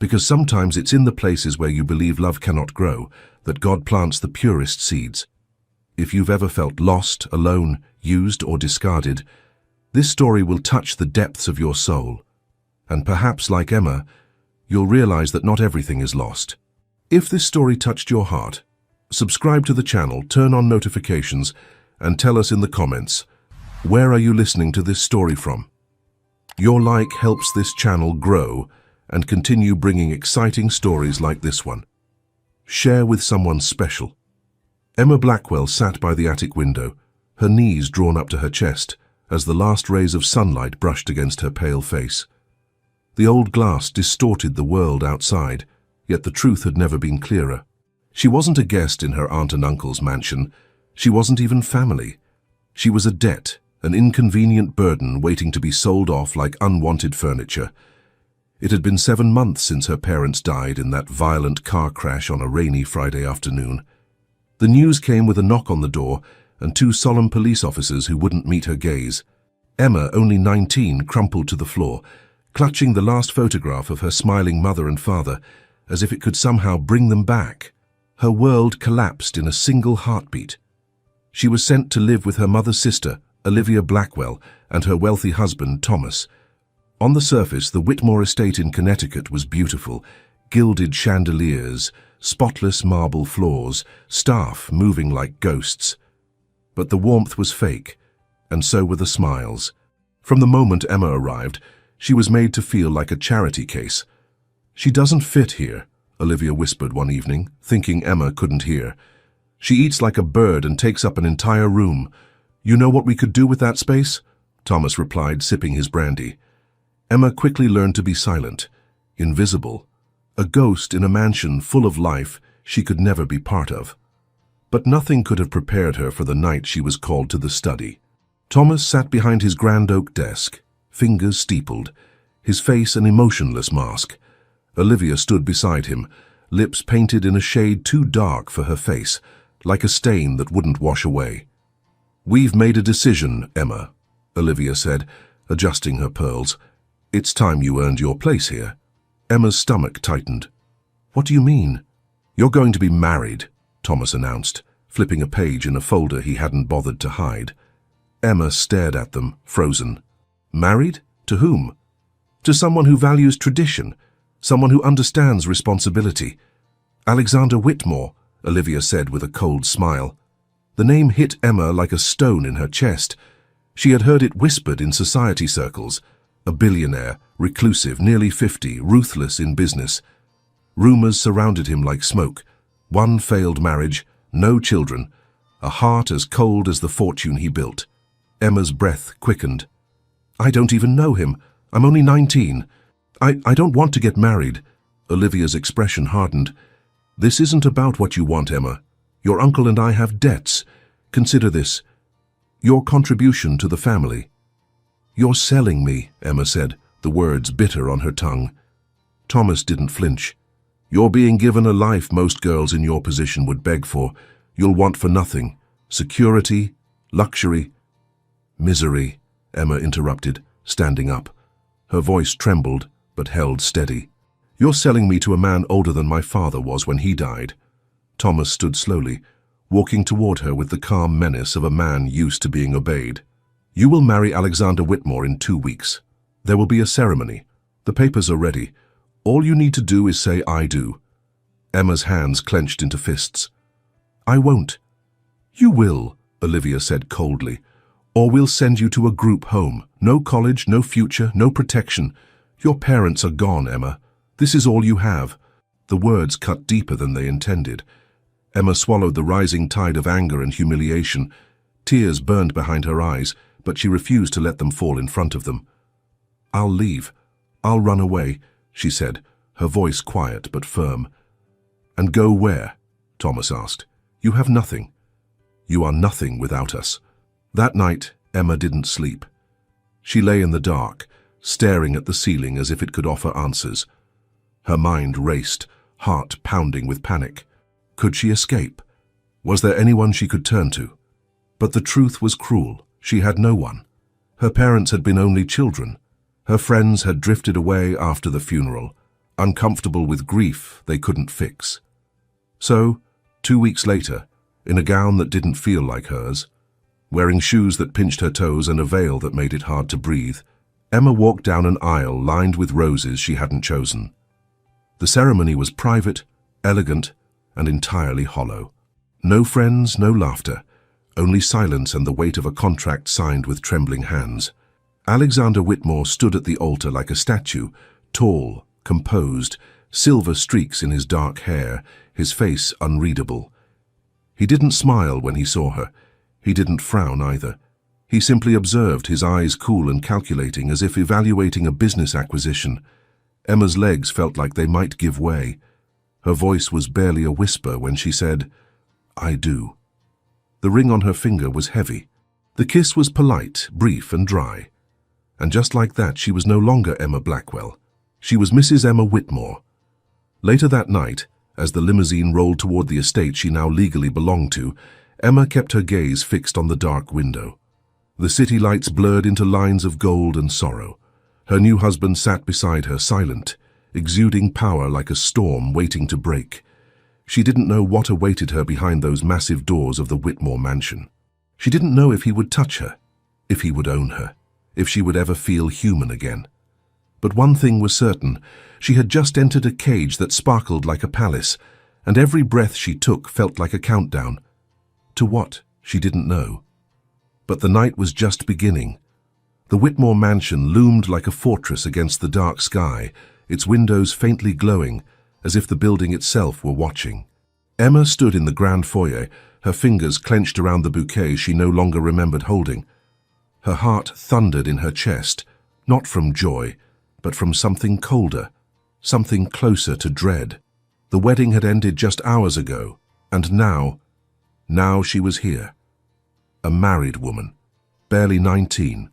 Because sometimes it's in the places where you believe love cannot grow that God plants the purest seeds. If you've ever felt lost, alone, used, or discarded, this story will touch the depths of your soul. And perhaps, like Emma, you'll realize that not everything is lost. If this story touched your heart, subscribe to the channel, turn on notifications, and tell us in the comments, where are you listening to this story from? Your like helps this channel grow and continue bringing exciting stories like this one. Share with someone special. Emma Blackwell sat by the attic window, her knees drawn up to her chest, as the last rays of sunlight brushed against her pale face. The old glass distorted the world outside, yet the truth had never been clearer. She wasn't a guest in her aunt and uncle's mansion. She wasn't even family. She was a debt, an inconvenient burden waiting to be sold off like unwanted furniture. It had been 7 months since her parents died in that violent car crash on a rainy Friday afternoon. The news came with a knock on the door and 2 solemn police officers who wouldn't meet her gaze. Emma, only 19, crumpled to the floor, clutching the last photograph of her smiling mother and father, as if it could somehow bring them back. Her world collapsed in a single heartbeat. She was sent to live with her mother's sister, Olivia Blackwell, and her wealthy husband, Thomas. On the surface, the Whitmore estate in Connecticut was beautiful: gilded chandeliers, spotless marble floors, staff moving like ghosts. But the warmth was fake, and so were the smiles. From the moment Emma arrived, she was made to feel like a charity case. "She doesn't fit here," Olivia whispered one evening, thinking Emma couldn't hear. "She eats like a bird and takes up an entire room. You know what we could do with that space?" Thomas replied, sipping his brandy. Emma quickly learned to be silent, invisible, a ghost in a mansion full of life she could never be part of. But nothing could have prepared her for the night she was called to the study. Thomas sat behind his grand oak desk, fingers steepled, his face an emotionless mask. Olivia stood beside him, lips painted in a shade too dark for her face, like a stain that wouldn't wash away. "We've made a decision, Emma," Olivia said, adjusting her pearls. "It's time you earned your place here." Emma's stomach tightened. "What do you mean?" "You're going to be married," Thomas announced, flipping a page in a folder he hadn't bothered to hide. Emma stared at them, frozen. "Married? To whom?" "To someone who values tradition, someone who understands responsibility." "Alexander Whitmore," Olivia said with a cold smile. The name hit Emma like a stone in her chest. She had heard it whispered in society circles. A billionaire, reclusive, nearly 50, ruthless in business. Rumors surrounded him like smoke. 1 failed marriage, no children, a heart as cold as the fortune he built. Emma's breath quickened. "I don't even know him. I'm only 19. I don't want to get married." Olivia's expression hardened. "This isn't about what you want, Emma. Your uncle and I have debts. Consider this: your contribution to the family." "You're selling me," Emma said, the words bitter on her tongue. Thomas didn't flinch. "You're being given a life most girls in your position would beg for. You'll want for nothing. Security, luxury." "Misery," Emma interrupted, standing up. Her voice trembled, but held steady. "You're selling me to a man older than my father was when he died." Thomas stood slowly, walking toward her with the calm menace of a man used to being obeyed. "You will marry Alexander Whitmore in 2 weeks. There will be a ceremony. The papers are ready. All you need to do is say, 'I do.'" Emma's hands clenched into fists. "I won't." "You will," Olivia said coldly, "or we'll send you to a group home. No college, no future, no protection. Your parents are gone, Emma. This is all you have." The words cut deeper than they intended. Emma swallowed the rising tide of anger and humiliation. Tears burned behind her eyes, but she refused to let them fall in front of them. "I'll leave. I'll run away," she said, her voice quiet but firm. "And go where?" Thomas asked. "You have nothing. You are nothing without us." That night, Emma didn't sleep. She lay in the dark, staring at the ceiling as if it could offer answers. Her mind raced, heart pounding with panic. Could she escape? Was there anyone she could turn to? But the truth was cruel. She had no one. Her parents had been only children. Her friends had drifted away after the funeral. uncomfortable with grief they couldn't fix. So, 2 weeks later, in a gown that didn't feel like hers, wearing shoes that pinched her toes and a veil that made it hard to breathe, Emma walked down an aisle lined with roses she hadn't chosen. The ceremony was private, elegant, and entirely hollow. No friends, no laughter, only silence and the weight of a contract signed with trembling hands. Alexander Whitmore stood at the altar like a statue, tall, composed, silver streaks in his dark hair, his face unreadable. He didn't smile when he saw her. He didn't frown either. He simply observed, his eyes cool and calculating, as if evaluating a business acquisition. Emma's legs felt like they might give way. Her voice was barely a whisper when she said, "I do." The ring on her finger was heavy. The kiss was polite, brief, and dry. And just like that, she was no longer Emma Blackwell. She was Mrs. Emma Whitmore. Later that night, as the limousine rolled toward the estate she now legally belonged to, Emma kept her gaze fixed on the dark window. The city lights blurred into lines of gold and sorrow. Her new husband sat beside her, silent, exuding power like a storm waiting to break. She didn't know what awaited her behind those massive doors of the Whitmore mansion. She didn't know if he would touch her, if he would own her, if she would ever feel human again. But one thing was certain: she had just entered a cage that sparkled like a palace, and every breath she took felt like a countdown. To what, she didn't know. But the night was just beginning. The Whitmore mansion loomed like a fortress against the dark sky, its windows faintly glowing, as if the building itself were watching. Emma stood in the grand foyer, her fingers clenched around the bouquet she no longer remembered holding. Her heart thundered in her chest, not from joy, but from something colder, something closer to dread. The wedding had ended just hours ago, and now she was here. A married woman, barely 19,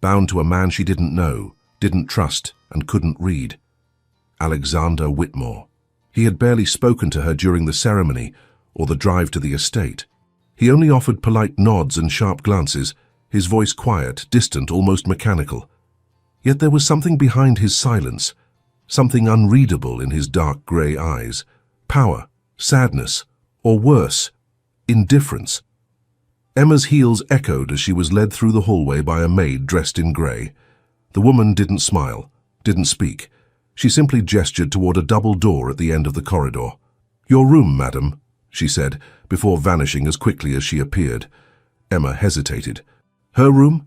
bound to a man she didn't know, didn't trust, and couldn't read. Alexander Whitmore. He had barely spoken to her during the ceremony or the drive to the estate. He only offered polite nods and sharp glances, his voice quiet, distant, almost mechanical. Yet there was something behind his silence, something unreadable in his dark grey eyes. Power, sadness, or worse, indifference. Emma's heels echoed as she was led through the hallway by a maid dressed in grey. The woman didn't smile, didn't speak. She simply gestured toward a double door at the end of the corridor. "Your room, madam," she said, before vanishing as quickly as she appeared. Emma hesitated. Her room?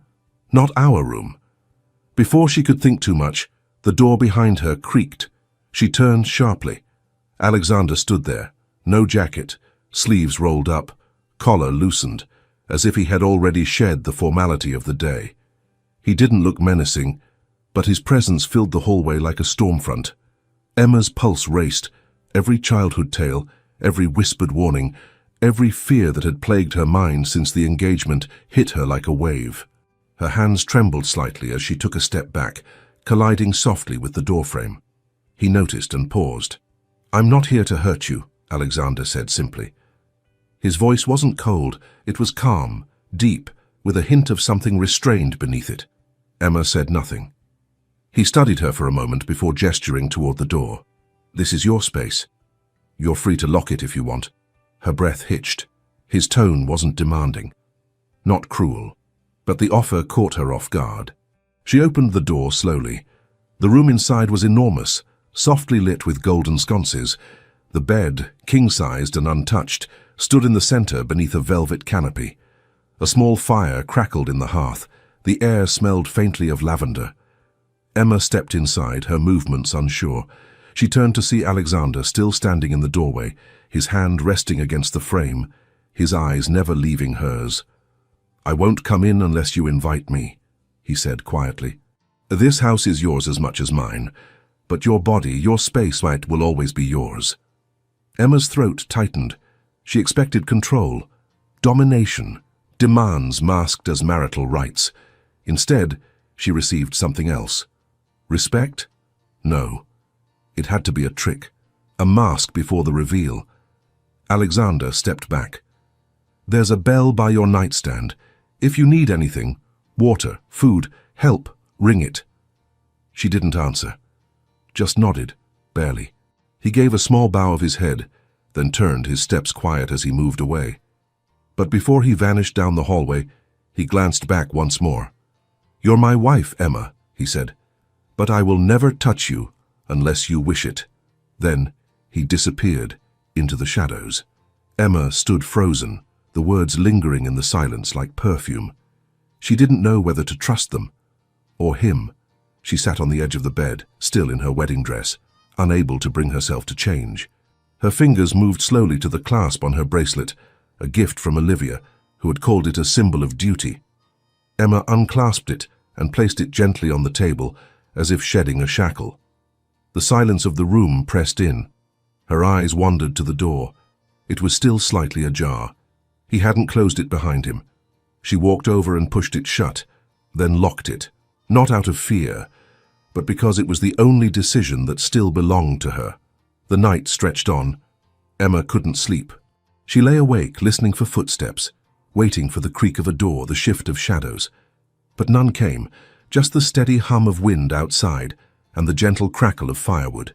Not our room. Before she could think too much, the door behind her creaked. She turned sharply. Alexander stood there, no jacket, sleeves rolled up, collar loosened, as if he had already shed the formality of the day. He didn't look menacing, but his presence filled the hallway like a storm front. Emma's pulse raced. Every childhood tale, every whispered warning, every fear that had plagued her mind since the engagement hit her like a wave. Her hands trembled slightly as she took a step back, colliding softly with the doorframe. He noticed and paused. "I'm not here to hurt you," Alexander said simply. His voice wasn't cold, it was calm, deep, with a hint of something restrained beneath it. Emma said nothing. He studied her for a moment before gesturing toward the door. "This is your space. You're free to lock it if you want." Her breath hitched. His tone wasn't demanding, not cruel, but the offer caught her off guard. She opened the door slowly. The room inside was enormous, softly lit with golden sconces. The bed, king-sized and untouched, stood in the center beneath a velvet canopy. A small fire crackled in the hearth. The air smelled faintly of lavender. Emma stepped inside, her movements unsure. She turned to see Alexander still standing in the doorway, his hand resting against the frame, his eyes never leaving hers. "I won't come in unless you invite me," he said quietly. "This house is yours as much as mine, but your body, your space, will always be yours." Emma's throat tightened. She expected control, domination, demands masked as marital rights. Instead, she received something else. Respect? No. It had to be a trick, a mask before the reveal. Alexander stepped back. "There's a bell by your nightstand. If you need anything, water, food, help, ring it." She didn't answer, just nodded, barely. He gave a small bow of his head, then turned, his steps quiet as he moved away. But before he vanished down the hallway, he glanced back once more. "You're my wife, Emma," he said, "but I will never touch you unless you wish it." Then he disappeared into the shadows. Emma stood frozen, the words lingering in the silence like perfume. She didn't know whether to trust them, or him. She sat on the edge of the bed, still in her wedding dress, unable to bring herself to change. Her fingers moved slowly to the clasp on her bracelet, a gift from Olivia, who had called it a symbol of duty. Emma unclasped it and placed it gently on the table, as if shedding a shackle. The silence of the room pressed in. Her eyes wandered to the door. It was still slightly ajar. He hadn't closed it behind him. She walked over and pushed it shut, then locked it, not out of fear, but because it was the only decision that still belonged to her. The night stretched on. Emma couldn't sleep. She lay awake, listening for footsteps, waiting for the creak of a door, the shift of shadows. But none came, just the steady hum of wind outside and the gentle crackle of firewood.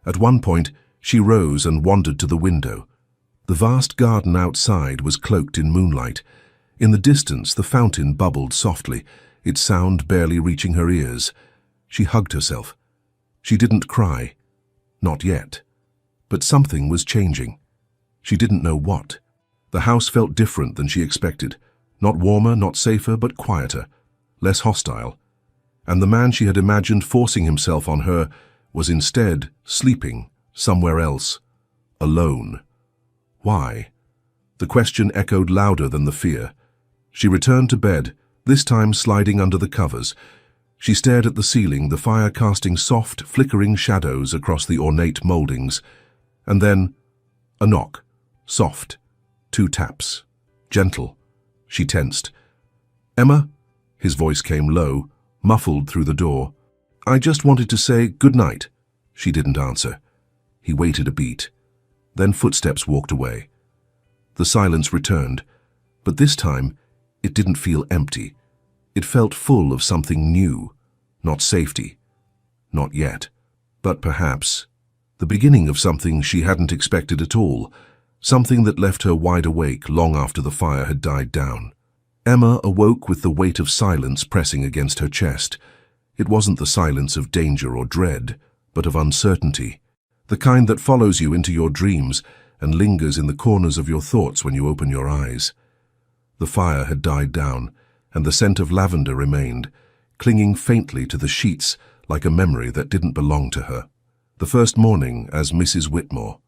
At one point, she rose and wandered to the window. The vast garden outside was cloaked in moonlight. In the distance, the fountain bubbled softly, its sound barely reaching her ears. She hugged herself. She didn't cry. Not yet. But something was changing. She didn't know what. The house felt different than she expected. Not warmer, not safer, but quieter, less hostile. And the man she had imagined forcing himself on her was instead sleeping somewhere else, alone. Why? The question echoed louder than the fear. She returned to bed, this time sliding under the covers. She stared at the ceiling, the fire casting soft, flickering shadows across the ornate moldings. And then, a knock. Soft. 2 taps. Gentle. She tensed. "Emma?" His voice came low, muffled through the door. "I just wanted to say good night." She didn't answer. He waited a beat. Then footsteps walked away. The silence returned, but this time it didn't feel empty. It felt full of something new. Not safety. Not yet. But perhaps the beginning of something she hadn't expected at all. Something that left her wide awake long after the fire had died down. Emma awoke with the weight of silence pressing against her chest. It wasn't the silence of danger or dread, but of uncertainty. The kind that follows you into your dreams and lingers in the corners of your thoughts when you open your eyes. The fire had died down, and the scent of lavender remained, clinging faintly to the sheets like a memory that didn't belong to her. The first morning as Mrs. Whitmore.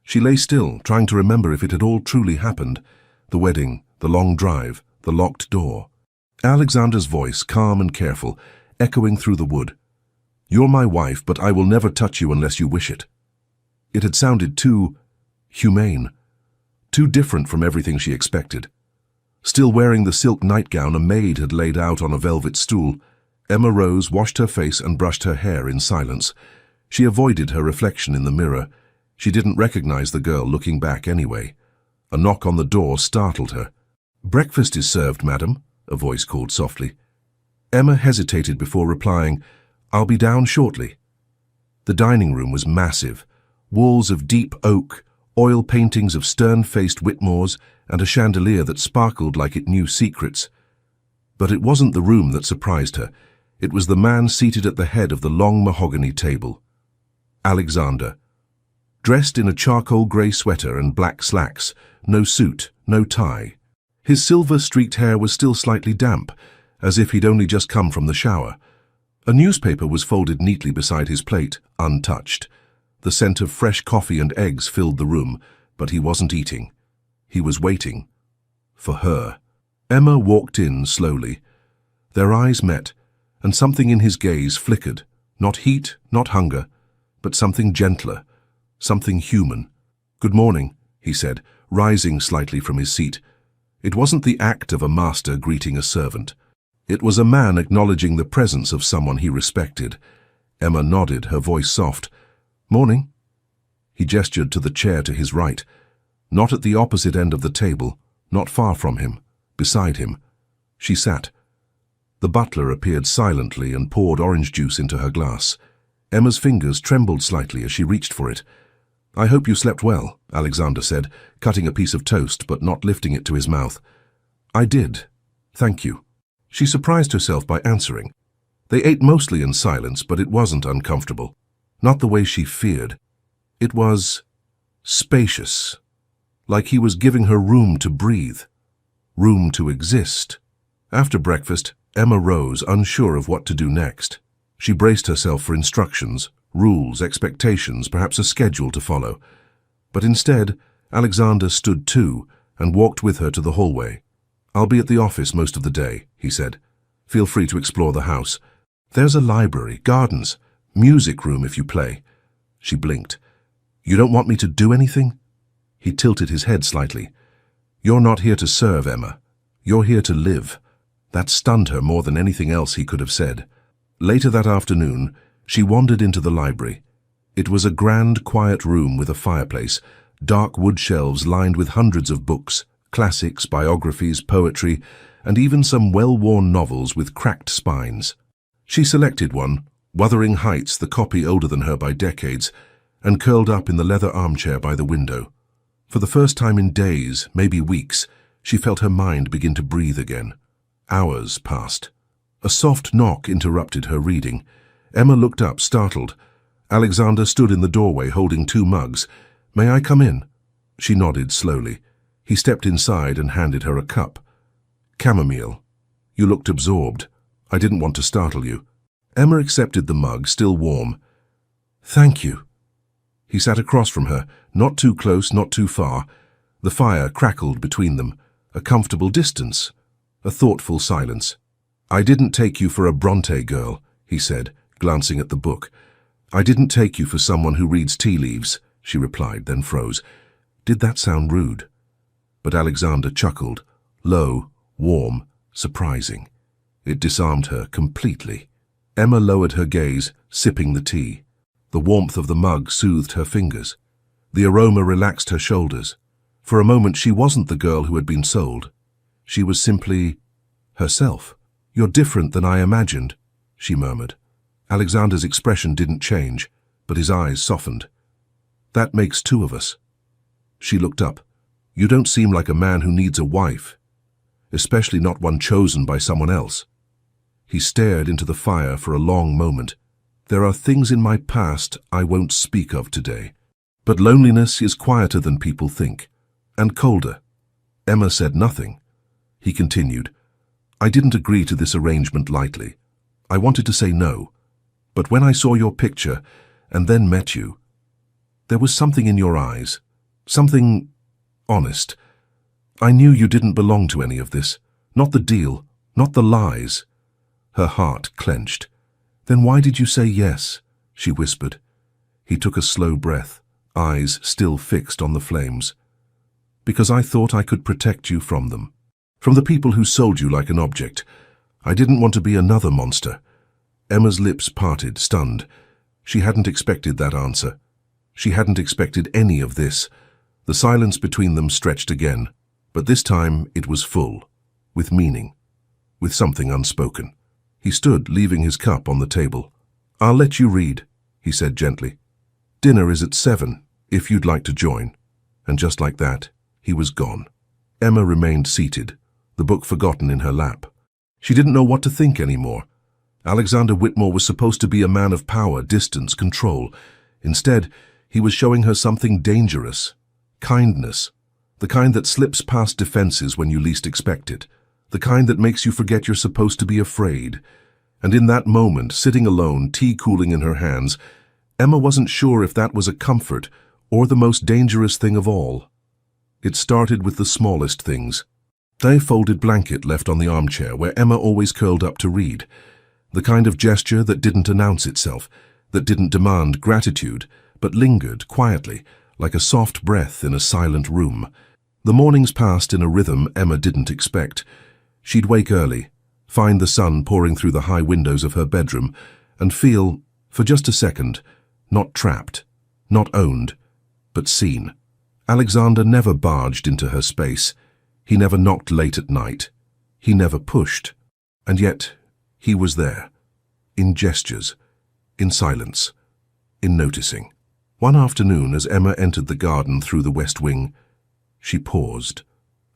She lay still, trying to remember if it had all truly happened. The wedding, the long drive, the locked door. Alexander's voice, calm and careful, echoing through the wood. "You're my wife, but I will never touch you unless you wish it." It had sounded too humane, too different from everything she expected. Still wearing the silk nightgown a maid had laid out on a velvet stool, Emma rose, washed her face and brushed her hair in silence. She avoided her reflection in the mirror. She didn't recognize the girl looking back anyway. A knock on the door startled her. "Breakfast is served, madam," a voice called softly. Emma hesitated before replying, "I'll be down shortly." The dining room was massive. Walls of deep oak, oil paintings of stern-faced Whitmores, and a chandelier that sparkled like it knew secrets. But it wasn't the room that surprised her. It was the man seated at the head of the long mahogany table. Alexander. Dressed in a charcoal grey sweater and black slacks, no suit, no tie. His silver-streaked hair was still slightly damp, as if he'd only just come from the shower. A newspaper was folded neatly beside his plate, untouched. The scent of fresh coffee and eggs filled the room, but he wasn't eating. He was waiting. For her. Emma walked in slowly. Their eyes met, and something in his gaze flickered. Not heat, not hunger, but something gentler, something human. "Good morning," he said, rising slightly from his seat. It wasn't the act of a master greeting a servant. It was a man acknowledging the presence of someone he respected. Emma nodded, her voice soft. "Morning." He gestured to the chair to his right. Not at the opposite end of the table, not far from him, beside him. She sat. The butler appeared silently and poured orange juice into her glass. Emma's fingers trembled slightly as she reached for it. "I hope you slept well," Alexander said, cutting a piece of toast but not lifting it to his mouth. "I did. Thank you." She surprised herself by answering. They ate mostly in silence, but it wasn't uncomfortable. Not the way she feared. It was spacious, like he was giving her room to breathe, room to exist. After breakfast, Emma rose, unsure of what to do next. She braced herself for instructions, rules, expectations, perhaps a schedule to follow. But instead, Alexander stood too and walked with her to the hallway. "I'll be at the office most of the day," he said. "Feel free to explore the house. There's a library, gardens, music room if you play." She blinked. "You don't want me to do anything?" He tilted his head slightly. "You're not here to serve, Emma. You're here to live." That stunned her more than anything else he could have said. Later that afternoon, she wandered into the library. It was a grand, quiet room with a fireplace, dark wood shelves lined with hundreds of books, classics, biographies, poetry, and even some well-worn novels with cracked spines. She selected one, Wuthering Heights, the copy older than her by decades, and curled up in the leather armchair by the window. For the first time in days, maybe weeks, she felt her mind begin to breathe again. Hours passed. A soft knock interrupted her reading. Emma looked up, startled. Alexander stood in the doorway holding 2 mugs. "May I come in?" She nodded slowly. He stepped inside and handed her a cup. "Chamomile." "You looked absorbed. I didn't want to startle you." Emma accepted the mug, still warm. "Thank you." He sat across from her, not too close, not too far. The fire crackled between them, a comfortable distance, a thoughtful silence. "I didn't take you for a Bronte girl," he said, glancing at the book. "I didn't take you for someone who reads tea leaves," she replied, then froze. Did that sound rude? But Alexander chuckled, low, warm, surprising. It disarmed her completely. Emma lowered her gaze, sipping the tea. The warmth of the mug soothed her fingers. The aroma relaxed her shoulders. For a moment she wasn't the girl who had been sold. She was simply herself. "You're different than I imagined," she murmured. Alexander's expression didn't change, but his eyes softened. "That makes 2 of us." She looked up. "You don't seem like a man who needs a wife, especially not one chosen by someone else." He stared into the fire for a long moment. "There are things in my past I won't speak of today. But loneliness is quieter than people think, and colder." Emma said nothing. He continued, "I didn't agree to this arrangement lightly. I wanted to say no. But when I saw your picture and then met you, there was something in your eyes, something honest. I knew you didn't belong to any of this, not the deal, not the lies." Her heart clenched. "Then why did you say yes?" she whispered. He took a slow breath, eyes still fixed on the flames. "Because I thought I could protect you from them. From the people who sold you like an object. I didn't want to be another monster." Emma's lips parted, stunned. She hadn't expected that answer. She hadn't expected any of this. The silence between them stretched again, but this time it was full, with meaning, with something unspoken. He stood, leaving his cup on the table. "I'll let you read," he said gently. "Dinner is at 7, if you'd like to join." And just like that, he was gone. Emma remained seated, the book forgotten in her lap. She didn't know what to think anymore. Alexander Whitmore was supposed to be a man of power, distance, control. Instead, he was showing her something dangerous. Kindness. The kind that slips past defenses when you least expect it. The kind that makes you forget you're supposed to be afraid. And in that moment, sitting alone, tea cooling in her hands, Emma wasn't sure if that was a comfort or the most dangerous thing of all. It started with the smallest things. A folded blanket left on the armchair where Emma always curled up to read. The kind of gesture that didn't announce itself, that didn't demand gratitude, but lingered quietly, like a soft breath in a silent room. The mornings passed in a rhythm Emma didn't expect. She'd wake early, find the sun pouring through the high windows of her bedroom, and feel, for just a second, not trapped, not owned, but seen. Alexander never barged into her space. He never knocked late at night. He never pushed. And yet, he was there, in gestures, in silence. in noticing. One afternoon, as Emma entered the garden through the west wing, she paused.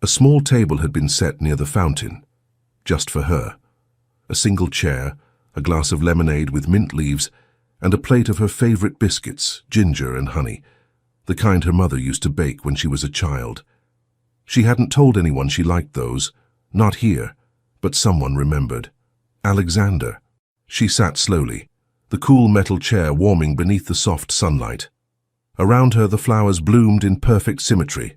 A small table had been set near the fountain, just for her. A single chair, a glass of lemonade with mint leaves, and a plate of her favorite biscuits, ginger and honey, the kind her mother used to bake when she was a child. She hadn't told anyone she liked those, not here, but someone remembered. Alexander. She sat slowly, the cool metal chair warming beneath the soft sunlight. Around her the flowers bloomed in perfect symmetry.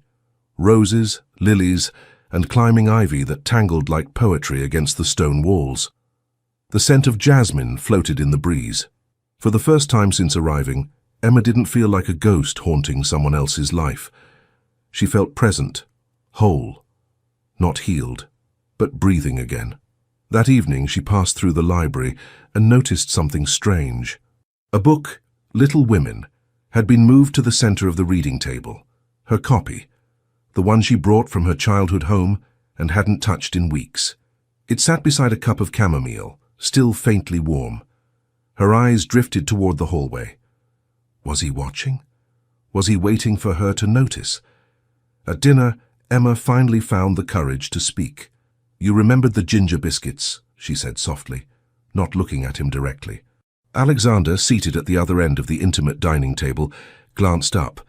Roses, lilies, and climbing ivy that tangled like poetry against the stone walls. The scent of jasmine floated in the breeze. For the first time since arriving, Emma didn't feel like a ghost haunting someone else's life. She felt present, whole, not healed, but breathing again. That evening she passed through the library and noticed something strange. A book, Little Women, had been moved to the center of the reading table. Her copy, the one she brought from her childhood home and hadn't touched in weeks. It sat beside a cup of chamomile, still faintly warm. Her eyes drifted toward the hallway. Was he watching? Was he waiting for her to notice? At dinner, Emma finally found the courage to speak. "You remembered the ginger biscuits," she said softly, not looking at him directly. Alexander, seated at the other end of the intimate dining table, glanced up,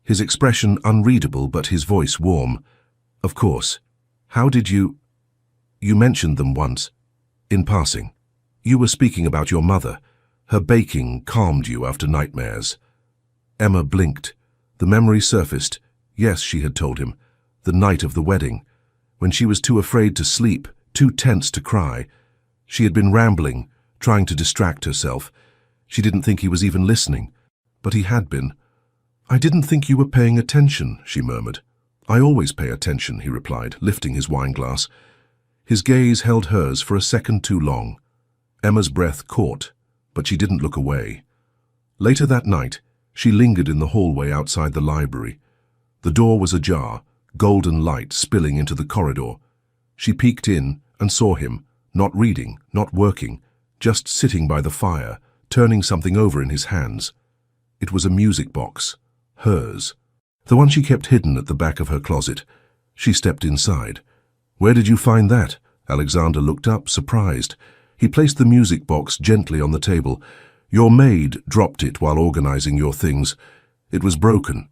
his expression unreadable but his voice warm. "Of course. How did you—" "You mentioned them once. In passing. You were speaking about your mother. Her baking calmed you after nightmares." Emma blinked. The memory surfaced. Yes, she had told him. The night of the wedding. When she was too afraid to sleep, too tense to cry. She had been rambling, trying to distract herself. She didn't think he was even listening. But he had been. "I didn't think you were paying attention," she murmured. "I always pay attention," he replied, lifting his wineglass. His gaze held hers for a second too long. Emma's breath caught, but she didn't look away. Later that night, she lingered in the hallway outside the library. The door was ajar, golden light spilling into the corridor. She peeked in and saw him, not reading, not working, just sitting by the fire, turning something over in his hands. It was a music box, hers, the one she kept hidden at the back of her closet. She stepped inside. "Where did you find that?" Alexander looked up, surprised. He placed the music box gently on the table. "Your maid dropped it while organizing your things. It was broken."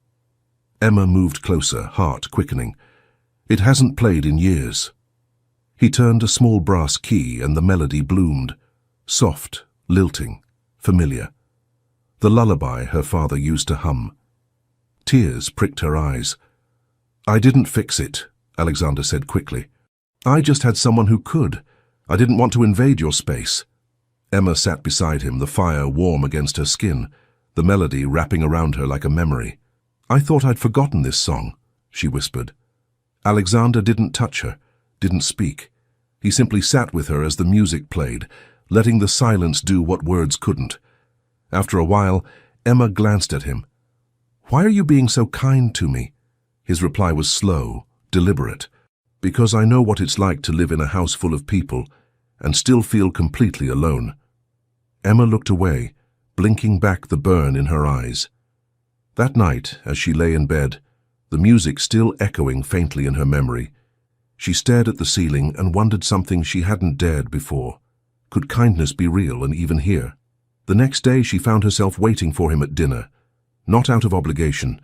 Emma moved closer, heart quickening. "It hasn't played in years." He turned a small brass key and the melody bloomed. Soft, lilting, familiar. The lullaby her father used to hum. Tears pricked her eyes. "I didn't fix it," Alexander said quickly. "I just had someone who could. I didn't want to invade your space." Emma sat beside him, the fire warm against her skin, the melody wrapping around her like a memory. "I thought I'd forgotten this song," she whispered. Alexander didn't touch her, didn't speak. He simply sat with her as the music played, letting the silence do what words couldn't. After a while, Emma glanced at him. "Why are you being so kind to me?" His reply was slow, deliberate. "Because I know what it's like to live in a house full of people and still feel completely alone." Emma looked away, blinking back the burn in her eyes. That night, as she lay in bed, the music still echoing faintly in her memory, she stared at the ceiling and wondered something she hadn't dared before. Could kindness be real and even here? The next day she found herself waiting for him at dinner, not out of obligation,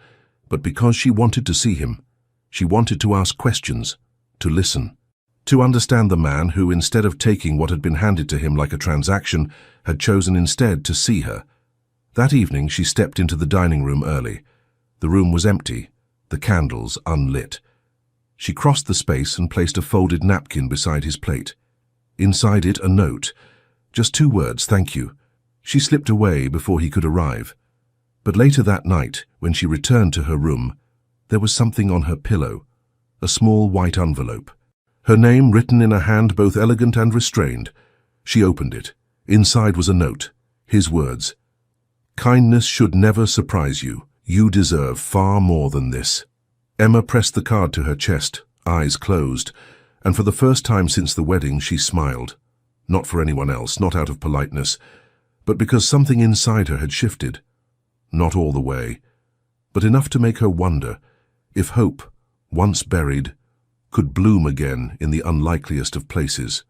but because she wanted to see him. She wanted to ask questions, to listen, to understand the man who, instead of taking what had been handed to him like a transaction, had chosen instead to see her. That evening she stepped into the dining room early. The room was empty, the candles unlit. She crossed the space and placed a folded napkin beside his plate. Inside it, a note. Just 2 words, "Thank you." She slipped away before he could arrive. But later that night, when she returned to her room, there was something on her pillow, a small white envelope. Her name written in a hand both elegant and restrained. She opened it. Inside was a note, his words. "Kindness should never surprise you. You deserve far more than this." Emma pressed the card to her chest, eyes closed, and for the first time since the wedding she smiled. Not for anyone else, not out of politeness, but because something inside her had shifted. not all the way, but enough to make her wonder if hope, once buried, could bloom again in the unlikeliest of places.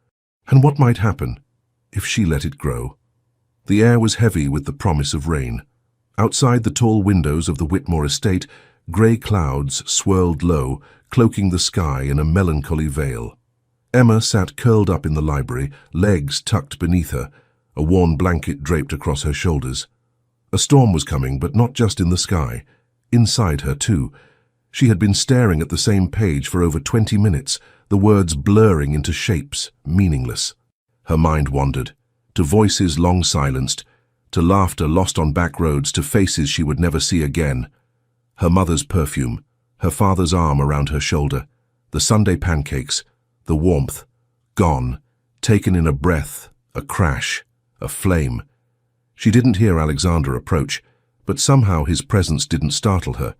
And what might happen if she let it grow? The air was heavy with the promise of rain. Outside the tall windows of the Whitmore estate, grey clouds swirled low, cloaking the sky in a melancholy veil. Emma sat curled up in the library, legs tucked beneath her, a worn blanket draped across her shoulders. A storm was coming, but not just in the sky. Inside her, too. She had been staring at the same page for over 20 minutes, the words blurring into shapes, meaningless. Her mind wandered, to voices long silenced, to laughter lost on back roads, to faces she would never see again. Her mother's perfume, her father's arm around her shoulder, the Sunday pancakes, the warmth, gone, taken in a breath, a crash, a flame. She didn't hear Alexander approach, but somehow his presence didn't startle her.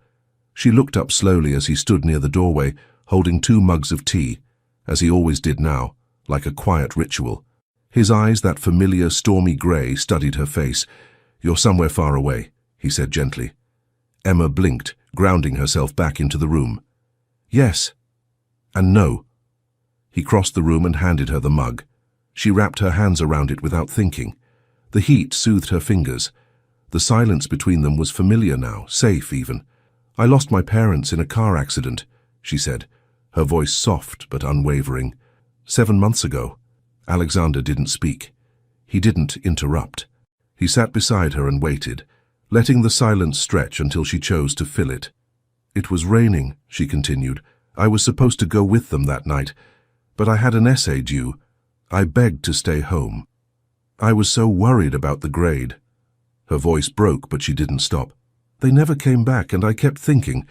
She looked up slowly as he stood near the doorway, holding 2 mugs of tea, as he always did now, like a quiet ritual. His eyes, that familiar stormy grey, studied her face. "You're somewhere far away," he said gently. Emma blinked, grounding herself back into the room. "Yes. And no." He crossed the room and handed her the mug. She wrapped her hands around it without thinking. The heat soothed her fingers. The silence between them was familiar now, safe even. "I lost my parents in a car accident," she said, her voice soft but unwavering. 7 months ago." Alexander didn't speak. He didn't interrupt. He sat beside her and waited, letting the silence stretch until she chose to fill it. "It was raining," she continued. "I was supposed to go with them that night, but I had an essay due. I begged to stay home. I was so worried about the grade." Her voice broke, but she didn't stop. "They never came back, and I kept thinking,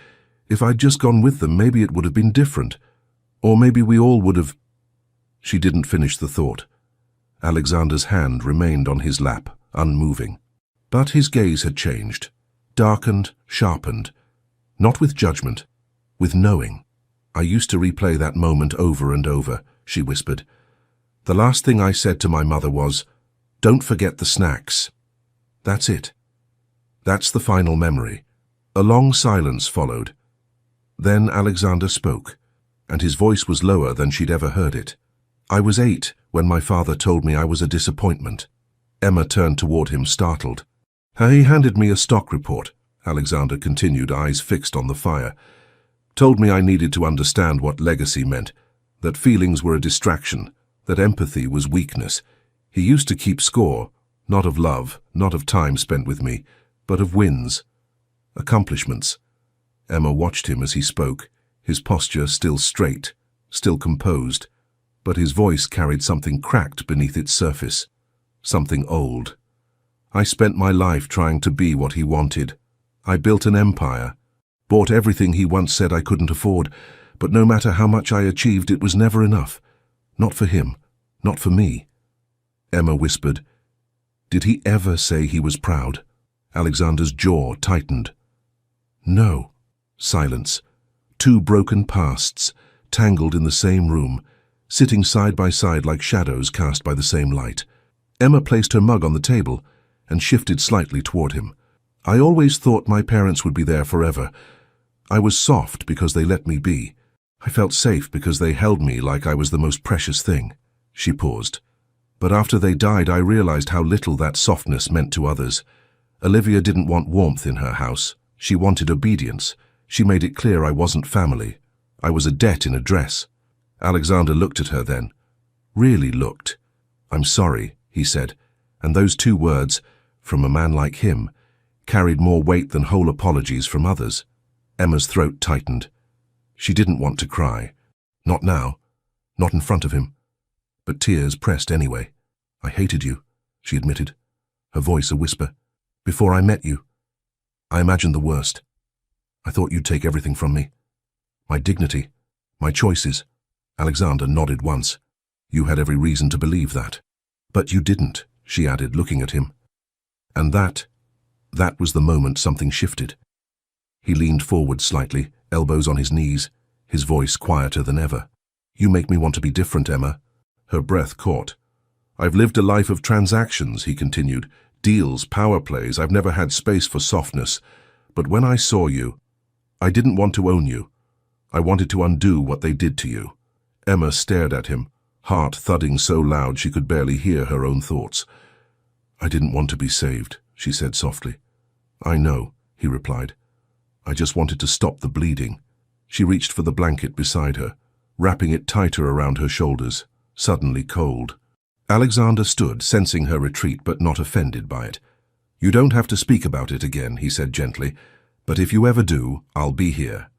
if I'd just gone with them, maybe it would have been different. Or maybe we all would have—" She didn't finish the thought. Alexander's hand remained on his lap, unmoving. But his gaze had changed, darkened, sharpened. Not with judgment, with knowing. "I used to replay that moment over and over," she whispered. "The last thing I said to my mother was, 'Don't forget the snacks.' That's it. That's the final memory." A long silence followed. Then Alexander spoke, and his voice was lower than she'd ever heard it. "I was 8 when my father told me I was a disappointment." Emma turned toward him, startled. "He handed me a stock report," Alexander continued, eyes fixed on the fire. "Told me I needed to understand what legacy meant, that feelings were a distraction, that empathy was weakness. He used to keep score, not of love, not of time spent with me, but of wins, accomplishments." Emma watched him as he spoke, his posture still straight, still composed, but his voice carried something cracked beneath its surface, something old. "I spent my life trying to be what he wanted. I built an empire, bought everything he once said I couldn't afford, but no matter how much I achieved, it was never enough. Not for him, not for me." Emma whispered, "Did he ever say he was proud?" Alexander's jaw tightened. "No." Silence. 2 broken pasts, tangled in the same room, sitting side by side like shadows cast by the same light. Emma placed her mug on the table and shifted slightly toward him. "I always thought my parents would be there forever. I was soft because they let me be. I felt safe because they held me like I was the most precious thing." She paused. "But after they died, I realized how little that softness meant to others. Olivia didn't want warmth in her house. She wanted obedience. She made it clear I wasn't family. I was a debt in a dress." Alexander looked at her then. Really looked. "I'm sorry," he said, and those 2 words, from a man like him, carried more weight than whole apologies from others. Emma's throat tightened. She didn't want to cry. Not now. Not in front of him. But tears pressed anyway. "I hated you," she admitted, her voice a whisper. "Before I met you, I imagined the worst. I thought you'd take everything from me. My dignity, my choices." Alexander nodded once. "You had every reason to believe that. But you didn't," she added, looking at him. And that was the moment something shifted. He leaned forward slightly, elbows on his knees, his voice quieter than ever. "You make me want to be different, Emma." Her breath caught. "I've lived a life of transactions," he continued, Deals, power plays, I've never had space for softness. But when I saw you, I didn't want to own you. I wanted to undo what they did to you." Emma stared at him, heart thudding so loud she could barely hear her own thoughts. "I didn't want to be saved," she said softly. "I know," he replied. "I just wanted to stop the bleeding." She reached for the blanket beside her, wrapping it tighter around her shoulders, suddenly cold. Alexander stood, sensing her retreat but not offended by it. "You don't have to speak about it again," he said gently, "but if you ever do, I'll be here."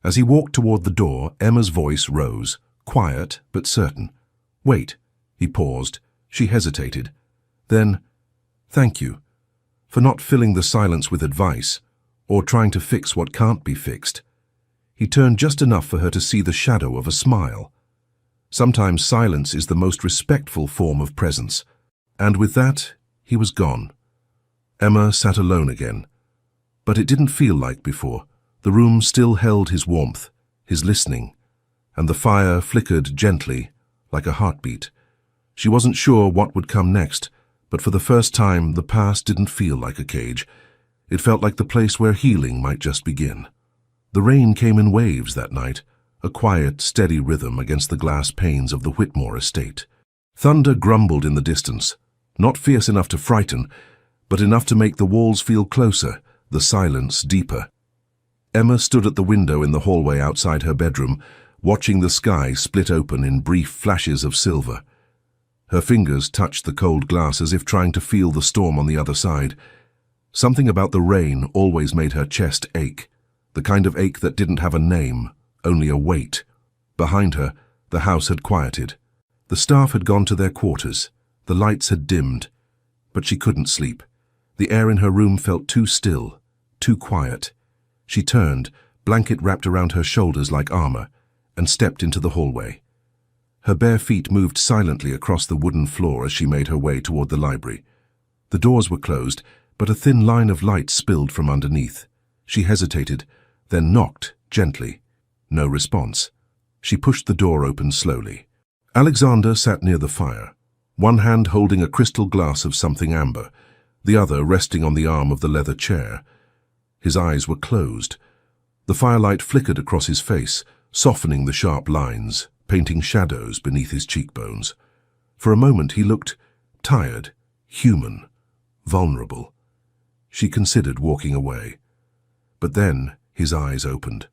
As he walked toward the door, Emma's voice rose, quiet but certain. "Wait." He paused. She hesitated. Then, "Thank you for not filling the silence with advice or trying to fix what can't be fixed." He turned just enough for her to see the shadow of a smile. Sometimes silence is the most respectful form of presence. And with that, he was gone. Emma sat alone again. But it didn't feel like before. The room still held his warmth, his listening, and the fire flickered gently, like a heartbeat. She wasn't sure what would come next, but for the first time, the past didn't feel like a cage. It felt like the place where healing might just begin. The rain came in waves that night, a quiet, steady rhythm against the glass panes of the Whitmore estate. Thunder grumbled in the distance, not fierce enough to frighten, but enough to make the walls feel closer, the silence deeper. Emma stood at the window in the hallway outside her bedroom, watching the sky split open in brief flashes of silver. Her fingers touched the cold glass as if trying to feel the storm on the other side. Something about the rain always made her chest ache, the kind of ache that didn't have a name, only a weight. Behind her, the house had quieted. The staff had gone to their quarters. The lights had dimmed. But she couldn't sleep. The air in her room felt too still, too quiet. She turned, blanket wrapped around her shoulders like armor, and stepped into the hallway. Her bare feet moved silently across the wooden floor as she made her way toward the library. The doors were closed, but a thin line of light spilled from underneath. She hesitated, then knocked gently. No response. She pushed the door open slowly. Alexander sat near the fire, one hand holding a crystal glass of something amber, the other resting on the arm of the leather chair. His eyes were closed. The firelight flickered across his face, softening the sharp lines, painting shadows beneath his cheekbones. For a moment he looked tired, human, vulnerable. She considered walking away. But then his eyes opened.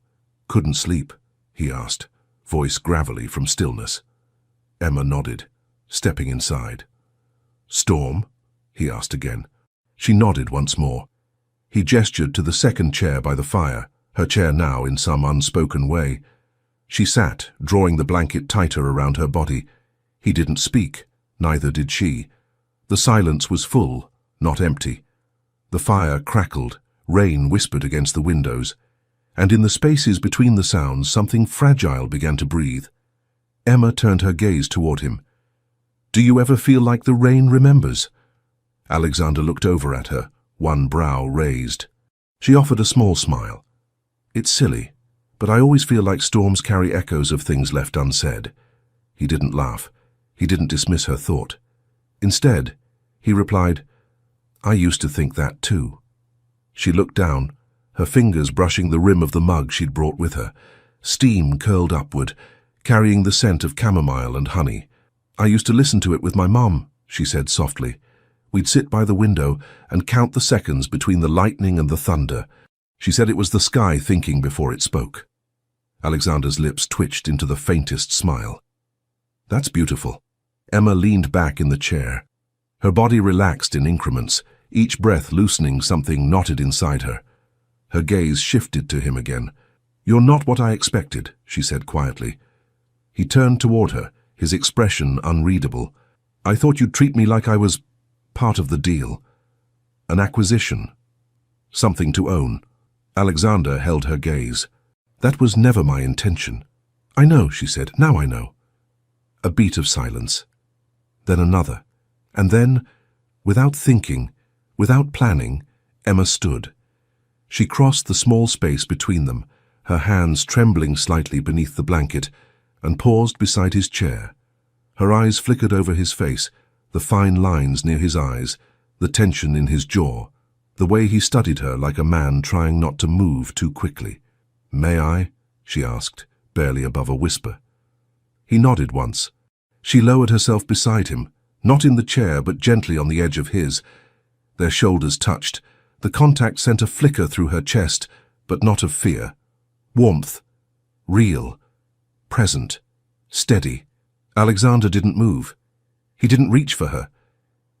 "Couldn't sleep?" he asked, voice gravelly from stillness. Emma nodded, stepping inside. "Storm?" he asked again. She nodded once more. He gestured to the second chair by the fire, her chair now in some unspoken way. She sat, drawing the blanket tighter around her body. He didn't speak, neither did she. The silence was full, not empty. The fire crackled, rain whispered against the windows, and in the spaces between the sounds something fragile began to breathe. Emma turned her gaze toward him. "Do you ever feel like the rain remembers?" Alexander looked over at her, one brow raised. She offered a small smile. "It's silly, but I always feel like storms carry echoes of things left unsaid." He didn't laugh. He didn't dismiss her thought. Instead, he replied, "I used to think that too." She looked down, her fingers brushing the rim of the mug she'd brought with her. Steam curled upward, carrying the scent of chamomile and honey. "I used to listen to it with my mum," she said softly. "We'd sit by the window and count the seconds between the lightning and the thunder." She said it was the sky thinking before it spoke. Alexander's lips twitched into the faintest smile. "That's beautiful." Emma leaned back in the chair. Her body relaxed in increments, each breath loosening something knotted inside her. Her gaze shifted to him again. "You're not what I expected," she said quietly. He turned toward her, his expression unreadable. "I thought you'd treat me like I was part of the deal. An acquisition. Something to own." Alexander held her gaze. "That was never my intention." "I know," she said. "Now I know." A beat of silence. Then another. And then, without thinking, without planning, Emma stood. She crossed the small space between them, her hands trembling slightly beneath the blanket, and paused beside his chair. Her eyes flickered over his face, the fine lines near his eyes, the tension in his jaw, the way he studied her like a man trying not to move too quickly. "May I?" she asked, barely above a whisper. He nodded once. She lowered herself beside him, not in the chair but gently on the edge of his. Their shoulders touched. The contact sent a flicker through her chest, but not of fear. Warmth. Real. Present. Steady. Alexander didn't move. He didn't reach for her.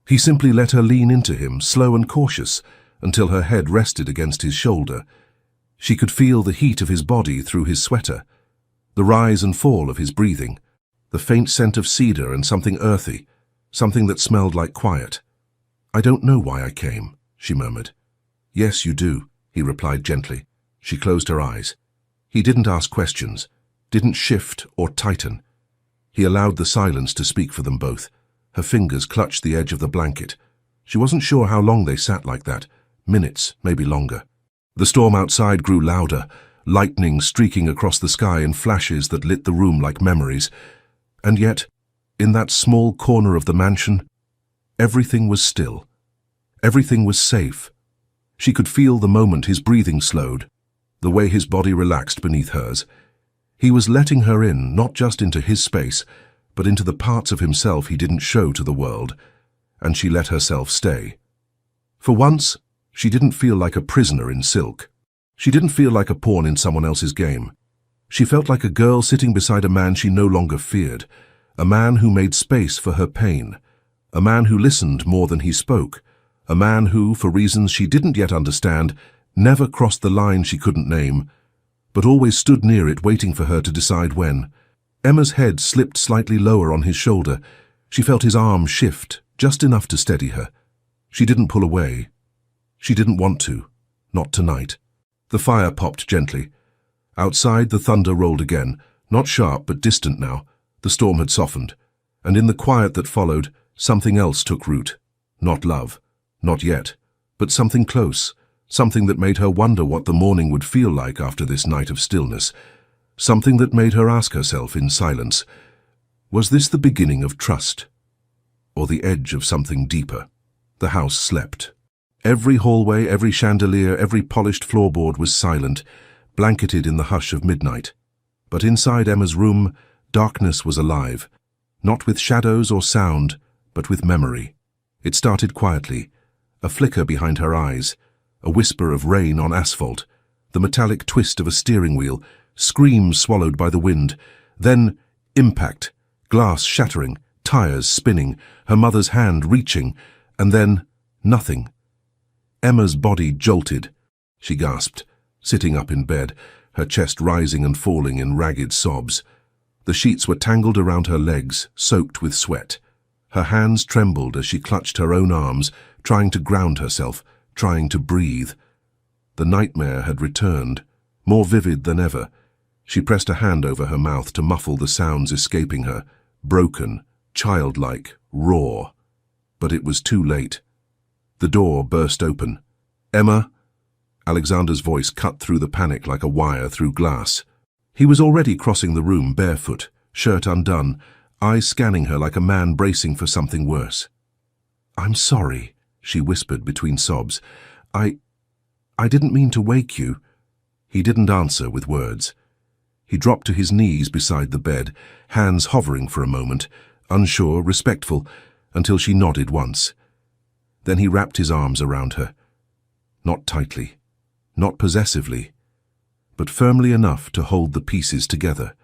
He simply let her lean into him, slow and cautious, until her head rested against his shoulder. She could feel the heat of his body through his sweater, the rise and fall of his breathing, the faint scent of cedar and something earthy, something that smelled like quiet. "I don't know why I came," she murmured. "Yes, you do," he replied gently. She closed her eyes. He didn't ask questions, didn't shift or tighten. He allowed the silence to speak for them both. Her fingers clutched the edge of the blanket. She wasn't sure how long they sat like that. Minutes, maybe longer. The storm outside grew louder, lightning streaking across the sky in flashes that lit the room like memories. And yet, in that small corner of the mansion, everything was still. Everything was safe. She could feel the moment his breathing slowed, the way his body relaxed beneath hers. He was letting her in, not just into his space, but into the parts of himself he didn't show to the world, and she let herself stay. For once, she didn't feel like a prisoner in silk. She didn't feel like a pawn in someone else's game. She felt like a girl sitting beside a man she no longer feared, a man who made space for her pain, a man who listened more than he spoke, a man who, for reasons she didn't yet understand, never crossed the line she couldn't name, but always stood near it waiting for her to decide when. Emma's head slipped slightly lower on his shoulder. She felt his arm shift, just enough to steady her. She didn't pull away. She didn't want to. Not tonight. The fire popped gently. Outside, the thunder rolled again, not sharp but distant now. The storm had softened, and in the quiet that followed, something else took root. Not love. Not yet. But something close. Something that made her wonder what the morning would feel like after this night of stillness. Something that made her ask herself in silence, was this the beginning of trust? Or the edge of something deeper? The house slept. Every hallway, every chandelier, every polished floorboard was silent, blanketed in the hush of midnight. But inside Emma's room, darkness was alive, not with shadows or sound, but with memory. It started quietly, a flicker behind her eyes, a whisper of rain on asphalt, the metallic twist of a steering wheel, screams swallowed by the wind, then impact, glass shattering, tires spinning, her mother's hand reaching, and then nothing. Emma's body jolted. She gasped, sitting up in bed, her chest rising and falling in ragged sobs. The sheets were tangled around her legs, soaked with sweat. Her hands trembled as she clutched her own arms, trying to ground herself, trying to breathe. The nightmare had returned, more vivid than ever. She pressed a hand over her mouth to muffle the sounds escaping her, broken, childlike, raw. But it was too late. The door burst open. "Emma?" Alexander's voice cut through the panic like a wire through glass. He was already crossing the room barefoot, shirt undone, eyes scanning her like a man bracing for something worse. "I'm sorry," she whispered between sobs. I didn't mean to wake you." He didn't answer with words. He dropped to his knees beside the bed, hands hovering for a moment, unsure, respectful, until she nodded once. Then he wrapped his arms around her. Not tightly, not possessively, but firmly enough to hold the pieces together.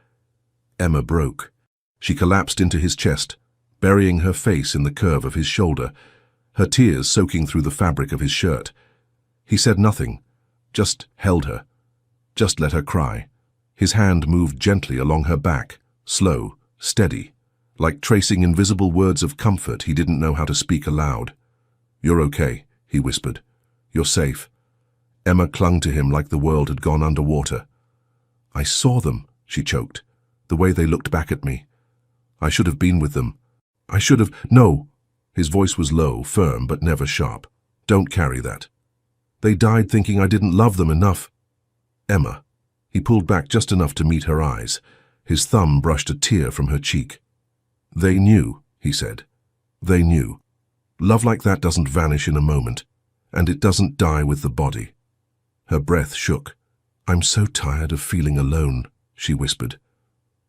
Emma broke. She collapsed into his chest, burying her face in the curve of his shoulder, her tears soaking through the fabric of his shirt. He said nothing, just held her, just let her cry. His hand moved gently along her back, slow, steady, like tracing invisible words of comfort he didn't know how to speak aloud. "You're okay," he whispered. "You're safe." Emma clung to him like the world had gone underwater. "I saw them," she choked, "the way they looked back at me. I should have been with them. I should have—" "No!" His voice was low, firm, but never sharp. "Don't carry that. They died thinking I didn't love them enough." "Emma." He pulled back just enough to meet her eyes. His thumb brushed a tear from her cheek. "They knew," he said. "They knew. Love like that doesn't vanish in a moment, and it doesn't die with the body. Her breath shook. "I'm so tired of feeling alone," she whispered.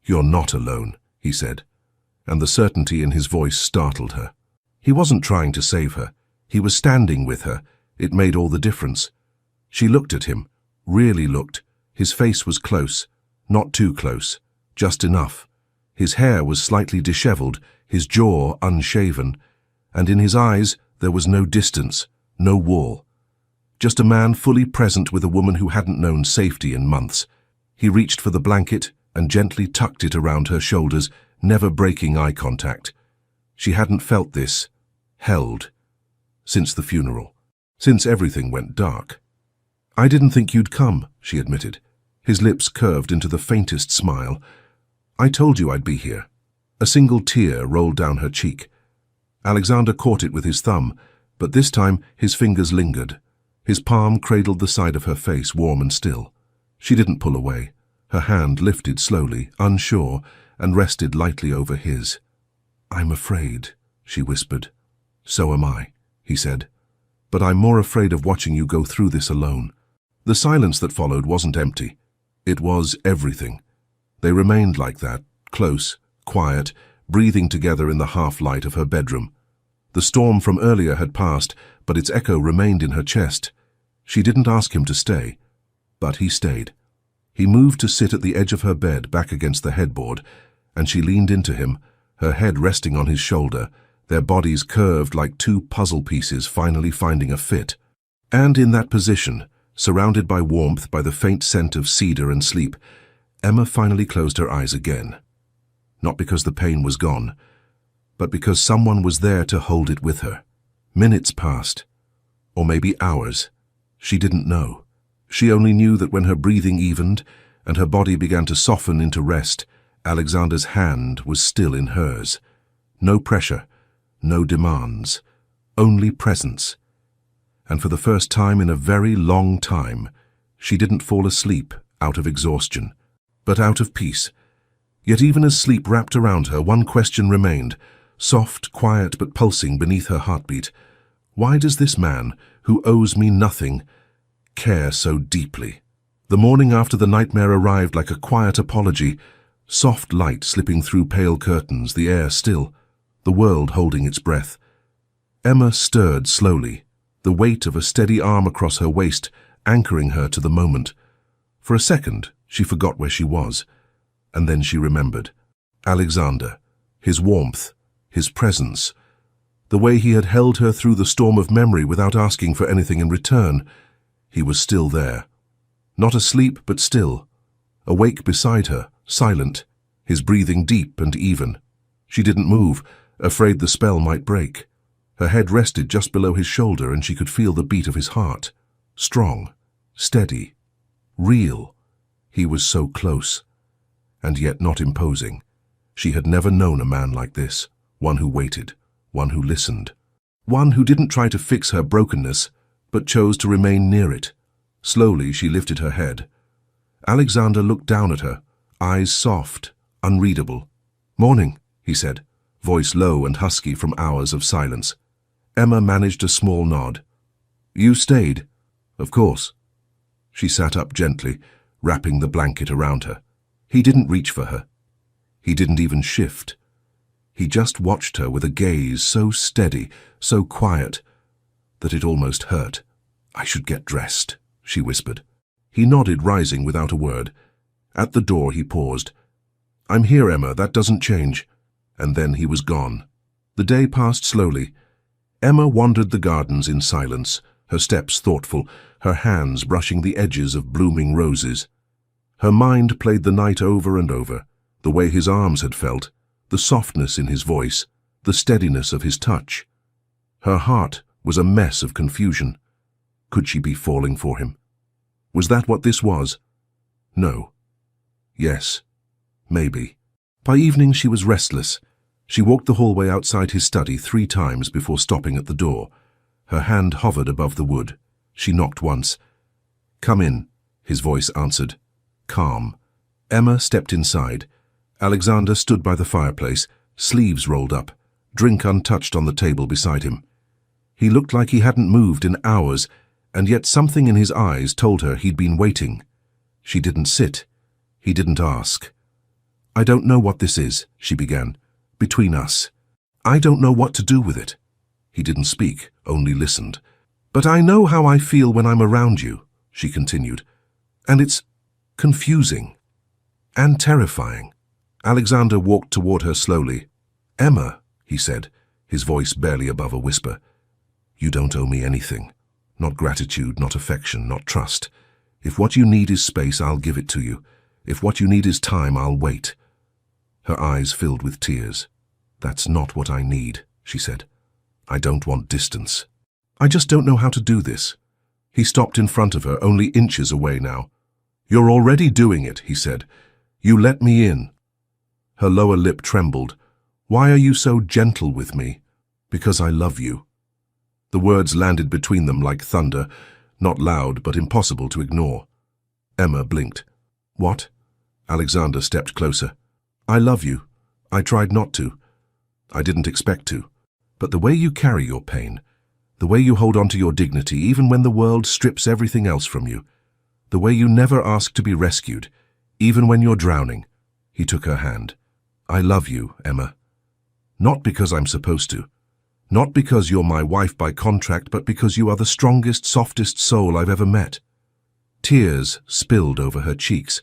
"You're not alone," he said, and the certainty in his voice startled her. He wasn't trying to save her. He was standing with her. It made all the difference. She looked at him, really looked. His face was close, not too close, just enough. His hair was slightly disheveled, his jaw unshaven, and in his eyes there was no distance, no wall. Just a man fully present with a woman who hadn't known safety in months. He reached for the blanket and gently tucked it around her shoulders, never breaking eye contact. She hadn't felt this, held, since the funeral, since everything went dark. "I didn't think you'd come," she admitted. His lips curved into the faintest smile. "I told you I'd be here." A single tear rolled down her cheek. Alexander caught it with his thumb, but this time his fingers lingered. His palm cradled the side of her face, warm and still. She didn't pull away. Her hand lifted slowly, unsure, and rested lightly over his. "I'm afraid," she whispered. "So am I," he said. "But I'm more afraid of watching you go through this alone." The silence that followed wasn't empty. It was everything. They remained like that, close, quiet, breathing together in the half-light of her bedroom. The storm from earlier had passed, but its echo remained in her chest. She didn't ask him to stay, but he stayed. He moved to sit at the edge of her bed, back against the headboard, and she leaned into him, her head resting on his shoulder, their bodies curved like two puzzle pieces finally finding a fit. And in that position, surrounded by warmth, by the faint scent of cedar and sleep, Emma finally closed her eyes again. Not because the pain was gone, but because someone was there to hold it with her. Minutes passed, or maybe hours. She didn't know. She only knew that when her breathing evened and her body began to soften into rest, Alexander's hand was still in hers. No pressure, no demands, only presence. And for the first time in a very long time, she didn't fall asleep out of exhaustion, but out of peace. Yet even as sleep wrapped around her, one question remained, soft, quiet, but pulsing beneath her heartbeat. Why does this man, who owes me nothing, care so deeply? The morning after the nightmare arrived like a quiet apology, soft light slipping through pale curtains, the air still, the world holding its breath. Emma stirred slowly, the weight of a steady arm across her waist anchoring her to the moment. For a second, she forgot where she was, and then she remembered. Alexander, his warmth, his presence, the way he had held her through the storm of memory without asking for anything in return. He was still there. Not asleep, but still. Awake beside her, silent, his breathing deep and even. She didn't move, afraid the spell might break. Her head rested just below his shoulder and she could feel the beat of his heart. Strong, steady, real. He was so close, and yet not imposing. She had never known a man like this, one who waited, one who listened, one who didn't try to fix her brokenness, but chose to remain near it. Slowly she lifted her head. Alexander looked down at her, eyes soft, unreadable. "Morning," he said, voice low and husky from hours of silence. Emma managed a small nod. "You stayed?" "Of course." She sat up gently, wrapping the blanket around her. He didn't reach for her. He didn't even shift. He just watched her with a gaze so steady, so quiet, that it almost hurt. "I should get dressed," she whispered. He nodded, rising without a word. At the door he paused. "I'm here, Emma, that doesn't change." And then he was gone. The day passed slowly. Emma wandered the gardens in silence, her steps thoughtful, her hands brushing the edges of blooming roses. Her mind played the night over and over, the way his arms had felt, the softness in his voice, the steadiness of his touch. Her heart was a mess of confusion. Could she be falling for him? Was that what this was? No. Yes. Maybe. By evening she was restless. She walked the hallway outside his study 3 times before stopping at the door. Her hand hovered above the wood. She knocked once. "Come in," his voice answered. Calm. Emma stepped inside. Alexander stood by the fireplace, sleeves rolled up, drink untouched on the table beside him. He looked like he hadn't moved in hours, and yet something in his eyes told her he'd been waiting. She didn't sit. He didn't ask. "I don't know what this is," she began. "Between us. I don't know what to do with it." He didn't speak, only listened. "But I know how I feel when I'm around you," she continued. "And it's confusing and terrifying." Alexander walked toward her slowly. "Emma," he said, his voice barely above a whisper, "you don't owe me anything. Not gratitude, not affection, not trust. If what you need is space, I'll give it to you. If what you need is time, I'll wait." Her eyes filled with tears. "That's not what I need," she said. "I don't want distance. I just don't know how to do this." He stopped in front of her, only inches away now. "You're already doing it," he said. "You let me in." Her lower lip trembled. "Why are you so gentle with me?" "Because I love you." The words landed between them like thunder, not loud but impossible to ignore. Emma blinked. "What?" Alexander stepped closer. "I love you. I tried not to. I didn't expect to. But the way you carry your pain, the way you hold on to your dignity even when the world strips everything else from you, the way you never ask to be rescued, even when you're drowning." He took her hand. "I love you, Emma. Not because I'm supposed to. Not because you're my wife by contract, but because you are the strongest, softest soul I've ever met." Tears spilled over her cheeks.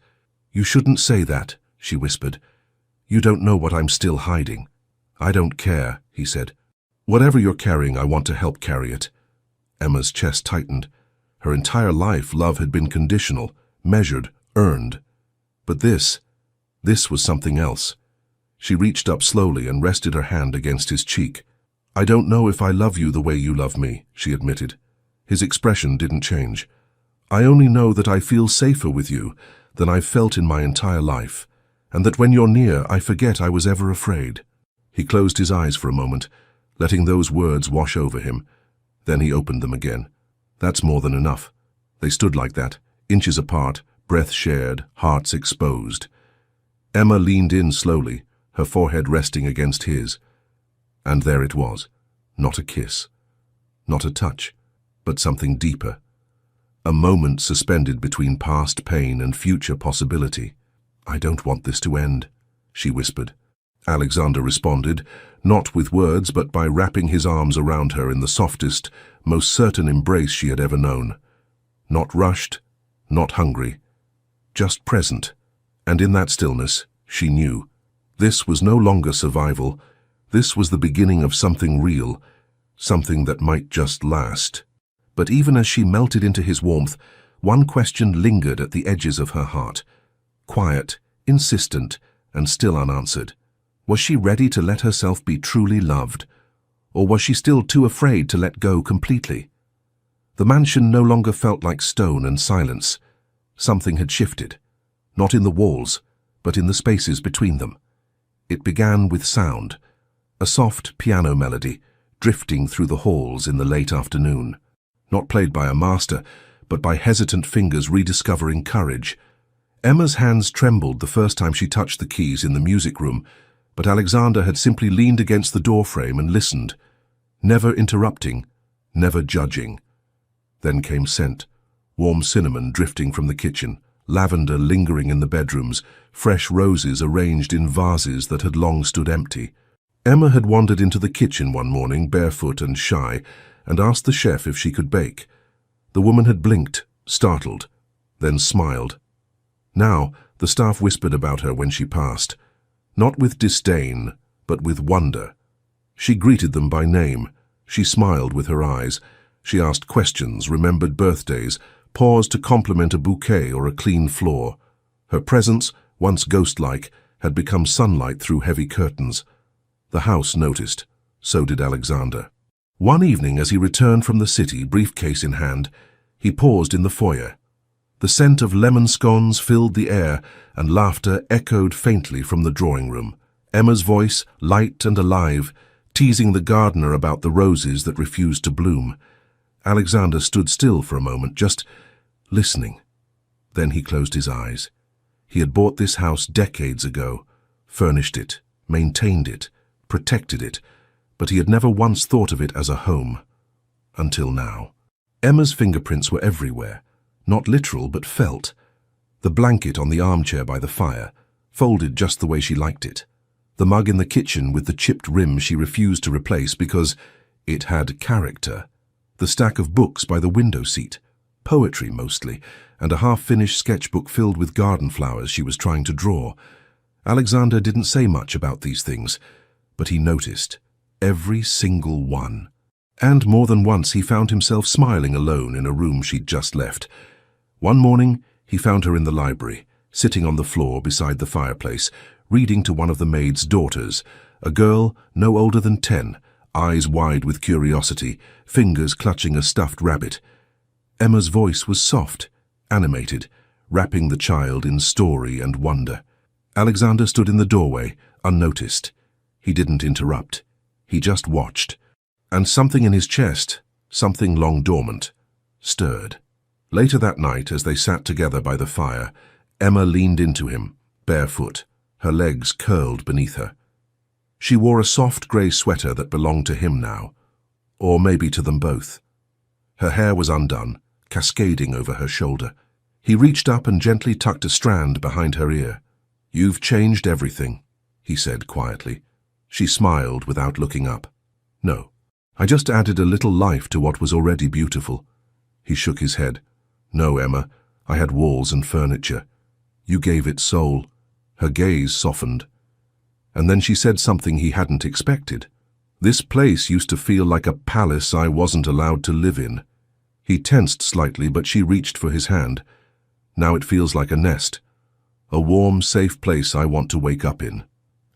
"You shouldn't say that," she whispered. "You don't know what I'm still hiding." "I don't care," he said. "Whatever you're carrying, I want to help carry it." Emma's chest tightened. Her entire life, love had been conditional, measured, earned. But this was something else. She reached up slowly and rested her hand against his cheek. "I don't know if I love you the way you love me," she admitted. His expression didn't change. "I only know that I feel safer with you than I've felt in my entire life, and that when you're near, I forget I was ever afraid." He closed his eyes for a moment, letting those words wash over him. Then he opened them again. That's more than enough. They stood like that, inches apart, breath shared, hearts exposed. Emma leaned in slowly, her forehead resting against his. And there it was. Not a kiss. Not a touch. But something deeper. A moment suspended between past pain and future possibility. "I don't want this to end," she whispered. Alexander responded, not with words but by wrapping his arms around her in the softest, most certain embrace she had ever known. Not rushed, not hungry. Just present. And in that stillness, she knew. This was no longer survival. This was the beginning of something real, something that might just last. But even as she melted into his warmth, one question lingered at the edges of her heart. Quiet, insistent, and still unanswered. Was she ready to let herself be truly loved? Or was she still too afraid to let go completely? The mansion no longer felt like stone and silence. Something had shifted. Not in the walls, but in the spaces between them. It began with sound. A soft piano melody, drifting through the halls in the late afternoon. Not played by a master, but by hesitant fingers rediscovering courage. Emma's hands trembled the first time she touched the keys in the music room, but Alexander had simply leaned against the doorframe and listened, never interrupting, never judging. Then came scent, warm cinnamon drifting from the kitchen, lavender lingering in the bedrooms, fresh roses arranged in vases that had long stood empty. Emma had wandered into the kitchen one morning, barefoot and shy, and asked the chef if she could bake. The woman had blinked, startled, then smiled. Now, the staff whispered about her when she passed, not with disdain, but with wonder. She greeted them by name. She smiled with her eyes. She asked questions, remembered birthdays, paused to compliment a bouquet or a clean floor. Her presence, once ghost-like, had become sunlight through heavy curtains. The house noticed. So did Alexander. One evening, as he returned from the city, briefcase in hand, he paused in the foyer. The scent of lemon scones filled the air, and laughter echoed faintly from the drawing room. Emma's voice, light and alive, teasing the gardener about the roses that refused to bloom. Alexander stood still for a moment, just listening. Then he closed his eyes. He had bought this house decades ago, furnished it, maintained it, protected it, but he had never once thought of it as a home. until now. Emma's fingerprints were everywhere, not literal but felt. The blanket on the armchair by the fire, folded just the way she liked it. The mug in the kitchen with the chipped rim she refused to replace because it had character. The stack of books by the window seat, poetry mostly, and a half-finished sketchbook filled with garden flowers she was trying to draw. Alexander didn't say much about these things, but he noticed every single one. And more than once he found himself smiling alone in a room she'd just left. One morning, he found her in the library, sitting on the floor beside the fireplace, reading to one of the maid's daughters, a girl no older than 10, eyes wide with curiosity, fingers clutching a stuffed rabbit. Emma's voice was soft, animated, wrapping the child in story and wonder. Alexander stood in the doorway, unnoticed. He didn't interrupt. He just watched. And something in his chest, something long dormant, stirred. Later that night, as they sat together by the fire, Emma leaned into him, barefoot, her legs curled beneath her. She wore a soft grey sweater that belonged to him now, or maybe to them both. Her hair was undone, cascading over her shoulder. He reached up and gently tucked a strand behind her ear. "You've changed everything," he said quietly. She smiled without looking up. "No, I just added a little life to what was already beautiful." He shook his head. "No, Emma, I had walls and furniture. You gave it soul." Her gaze softened. And then she said something he hadn't expected. "This place used to feel like a palace I wasn't allowed to live in." He tensed slightly, but she reached for his hand. "Now it feels like a nest. A warm, safe place I want to wake up in."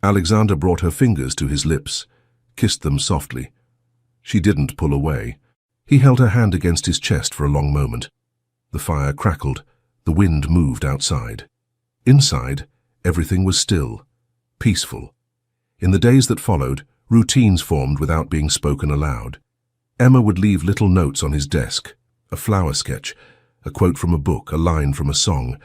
Alexander brought her fingers to his lips, kissed them softly. She didn't pull away. He held her hand against his chest for a long moment. The fire crackled. The wind moved outside. Inside, everything was still, peaceful. In the days that followed, routines formed without being spoken aloud. Emma would leave little notes on his desk, a flower sketch, a quote from a book, a line from a song.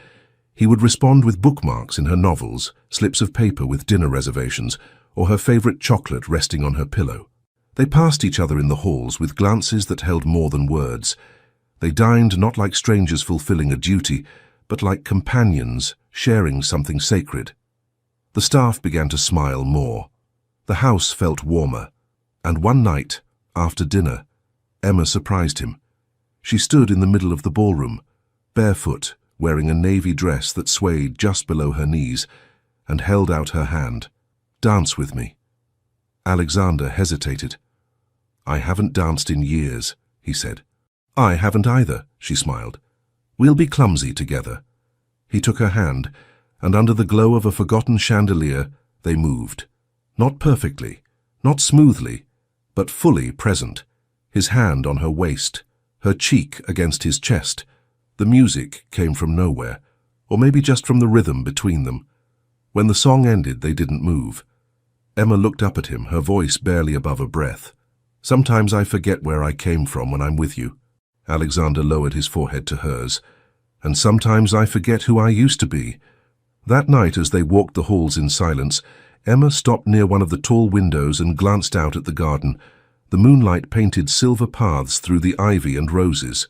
He would respond with bookmarks in her novels, slips of paper with dinner reservations, or her favorite chocolate resting on her pillow. They passed each other in the halls with glances that held more than words. They dined not like strangers fulfilling a duty, but like companions sharing something sacred. The staff began to smile more. The house felt warmer. And one night, after dinner, Emma surprised him. She stood in the middle of the ballroom, barefoot, wearing a navy dress that swayed just below her knees, and held out her hand. "Dance with me." Alexander hesitated. "I haven't danced in years," he said. "I haven't either," she smiled. "We'll be clumsy together." He took her hand, and under the glow of a forgotten chandelier, they moved. Not perfectly, not smoothly, but fully present. His hand on her waist, her cheek against his chest. The music came from nowhere, or maybe just from the rhythm between them. When the song ended, they didn't move. Emma looked up at him, her voice barely above a breath. "Sometimes I forget where I came from when I'm with you." Alexander lowered his forehead to hers. "And sometimes I forget who I used to be." That night, as they walked the halls in silence, Emma stopped near one of the tall windows and glanced out at the garden. The moonlight painted silver paths through the ivy and roses.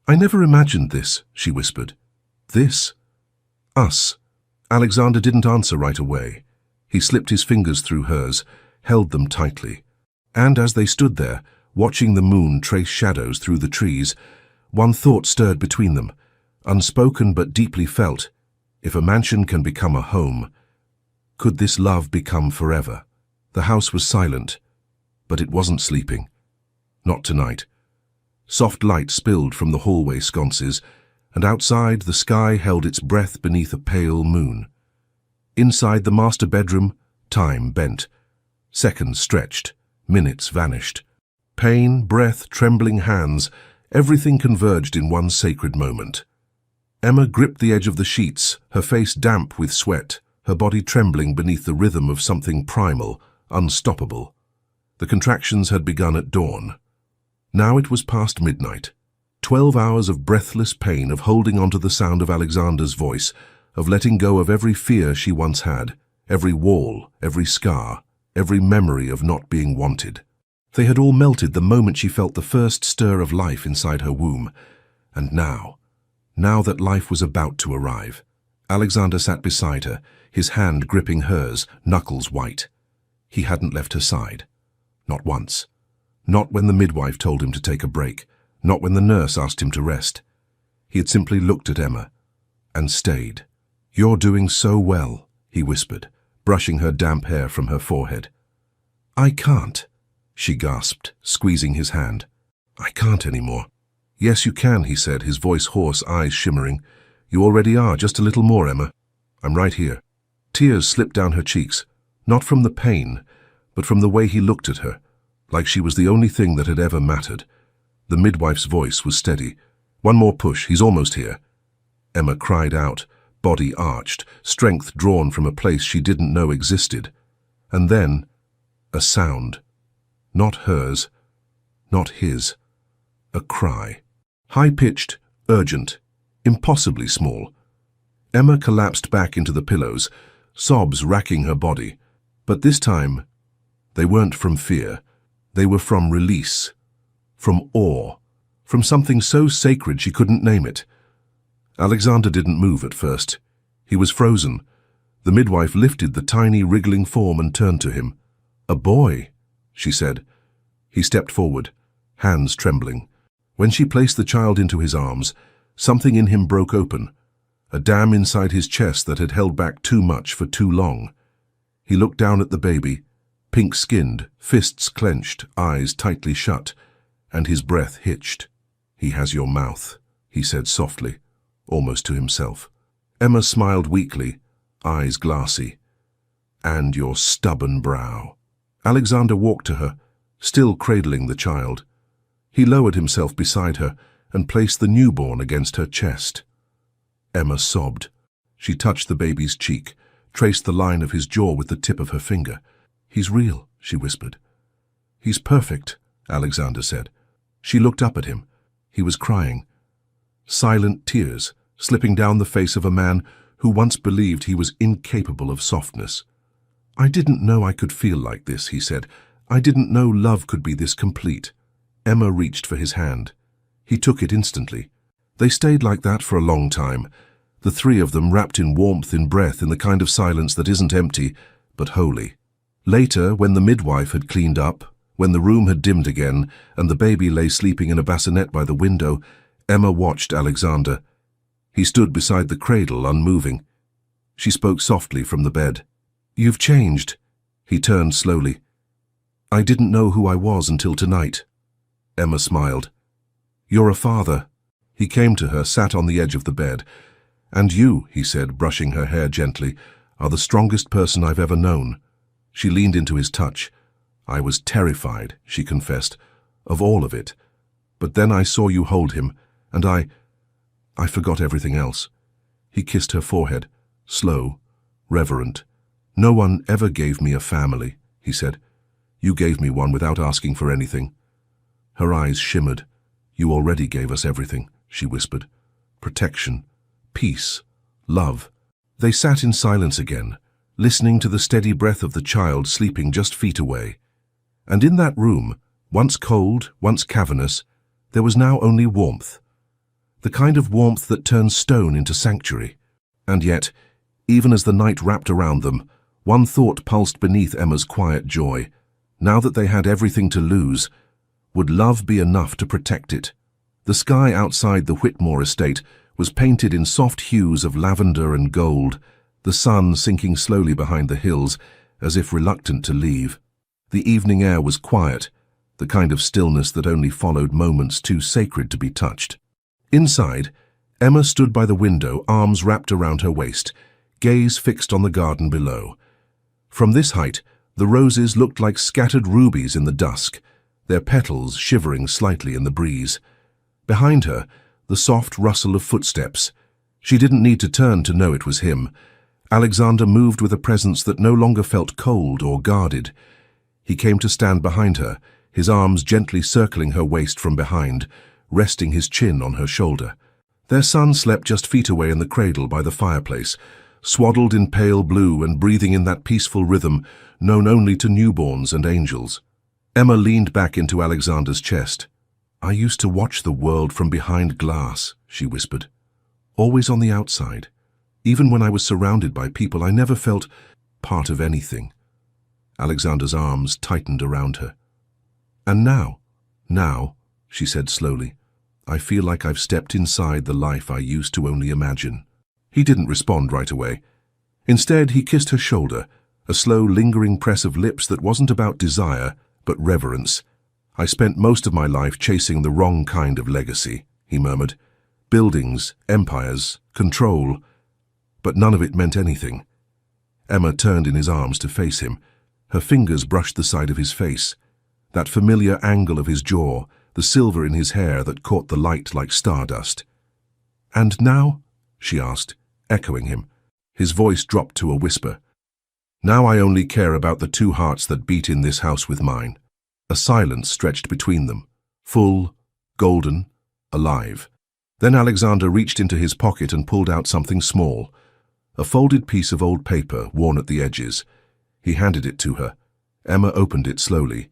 "I never imagined this," she whispered. "This? Us?" Alexander didn't answer right away. He slipped his fingers through hers, held them tightly. And as they stood there, watching the moon trace shadows through the trees, one thought stirred between them, unspoken but deeply felt. If a mansion can become a home, could this love become forever? The house was silent, but it wasn't sleeping. Not tonight. Soft light spilled from the hallway sconces, and outside the sky held its breath beneath a pale moon. Inside the master bedroom, time bent. Seconds stretched, minutes vanished. Pain, breath, trembling hands, everything converged in one sacred moment. Emma gripped the edge of the sheets, her face damp with sweat, her body trembling beneath the rhythm of something primal, unstoppable. The contractions had begun at dawn. Now it was past midnight. 12 hours of breathless pain, of holding onto the sound of Alexander's voice, of letting go of every fear she once had, every wall, every scar, every memory of not being wanted. They had all melted the moment she felt the first stir of life inside her womb. And now that life was about to arrive, Alexander sat beside her, his hand gripping hers, knuckles white. He hadn't left her side. Not once. Not when the midwife told him to take a break. Not when the nurse asked him to rest. He had simply looked at Emma and stayed. "You're doing so well," he whispered, brushing her damp hair from her forehead. "I can't," she gasped, squeezing his hand. "I can't anymore." "Yes, you can," he said, his voice hoarse, eyes shimmering. "You already are, just a little more, Emma. I'm right here." Tears slipped down her cheeks, not from the pain, but from the way he looked at her, like she was the only thing that had ever mattered. The midwife's voice was steady. "One more push, he's almost here." Emma cried out, body arched, strength drawn from a place she didn't know existed. And then, a sound. Not hers, not his. A cry. High-pitched, urgent, impossibly small. Emma collapsed back into the pillows, sobs racking her body. But this time, they weren't from fear. They were from release, from awe, from something so sacred she couldn't name it. Alexander didn't move at first. He was frozen. The midwife lifted the tiny, wriggling form and turned to him. "A boy," she said. He stepped forward, hands trembling. When she placed the child into his arms, something in him broke open, a dam inside his chest that had held back too much for too long. He looked down at the baby, pink-skinned, fists clenched, eyes tightly shut, and his breath hitched. "He has your mouth," he said softly, almost to himself. Emma smiled weakly, eyes glassy. "And your stubborn brow." Alexander walked to her, still cradling the child. He lowered himself beside her and placed the newborn against her chest. Emma sobbed. She touched the baby's cheek, traced the line of his jaw with the tip of her finger. "He's real," she whispered. "He's perfect," Alexander said. She looked up at him. He was crying. Silent tears slipping down the face of a man who once believed he was incapable of softness. "I didn't know I could feel like this," he said. "I didn't know love could be this complete." Emma reached for his hand. He took it instantly. They stayed like that for a long time, the three of them wrapped in warmth, in breath, in the kind of silence that isn't empty, but holy. Later, when the midwife had cleaned up, when the room had dimmed again, and the baby lay sleeping in a bassinet by the window, Emma watched Alexander. He stood beside the cradle, unmoving. She spoke softly from the bed. "You've changed." He turned slowly. "I didn't know who I was until tonight." Emma smiled. "You're a father." He came to her, sat on the edge of the bed. "And you," he said, brushing her hair gently, "are the strongest person I've ever known." She leaned into his touch. "I was terrified," she confessed, "of all of it. But then I saw you hold him, and I forgot everything else." He kissed her forehead, slow, reverent. "No one ever gave me a family," he said. "You gave me one without asking for anything." Her eyes shimmered. "You already gave us everything," she whispered. "Protection, peace, love." They sat in silence again, listening to the steady breath of the child sleeping just feet away. And in that room, once cold, once cavernous, there was now only warmth. The kind of warmth that turns stone into sanctuary. And yet, even as the night wrapped around them, one thought pulsed beneath Emma's quiet joy. Now that they had everything to lose, would love be enough to protect it? The sky outside the Whitmore estate was painted in soft hues of lavender and gold, the sun sinking slowly behind the hills, as if reluctant to leave. The evening air was quiet, the kind of stillness that only followed moments too sacred to be touched. Inside, Emma stood by the window, arms wrapped around her waist, gaze fixed on the garden below. From this height, the roses looked like scattered rubies in the dusk, their petals shivering slightly in the breeze. Behind her, the soft rustle of footsteps. She didn't need to turn to know it was him. Alexander moved with a presence that no longer felt cold or guarded. He came to stand behind her, his arms gently circling her waist from behind, resting his chin on her shoulder. Their son slept just feet away in the cradle by the fireplace, swaddled in pale blue and breathing in that peaceful rhythm known only to newborns and angels. Emma leaned back into Alexander's chest. "I used to watch the world from behind glass," she whispered. "Always on the outside. Even when I was surrounded by people, I never felt part of anything." Alexander's arms tightened around her. "And now," she said slowly, "I feel like I've stepped inside the life I used to only imagine." He didn't respond right away. Instead, he kissed her shoulder, a slow, lingering press of lips that wasn't about desire, but reverence. "I spent most of my life chasing the wrong kind of legacy," he murmured. "Buildings, empires, control, but none of it meant anything." Emma turned in his arms to face him. Her fingers brushed the side of his face, that familiar angle of his jaw, the silver in his hair that caught the light like stardust. "And now?" she asked, echoing him. His voice dropped to a whisper. "Now I only care about the two hearts that beat in this house with mine." A silence stretched between them, full, golden, alive. Then Alexander reached into his pocket and pulled out something small, a folded piece of old paper worn at the edges. He handed it to her. Emma opened it slowly.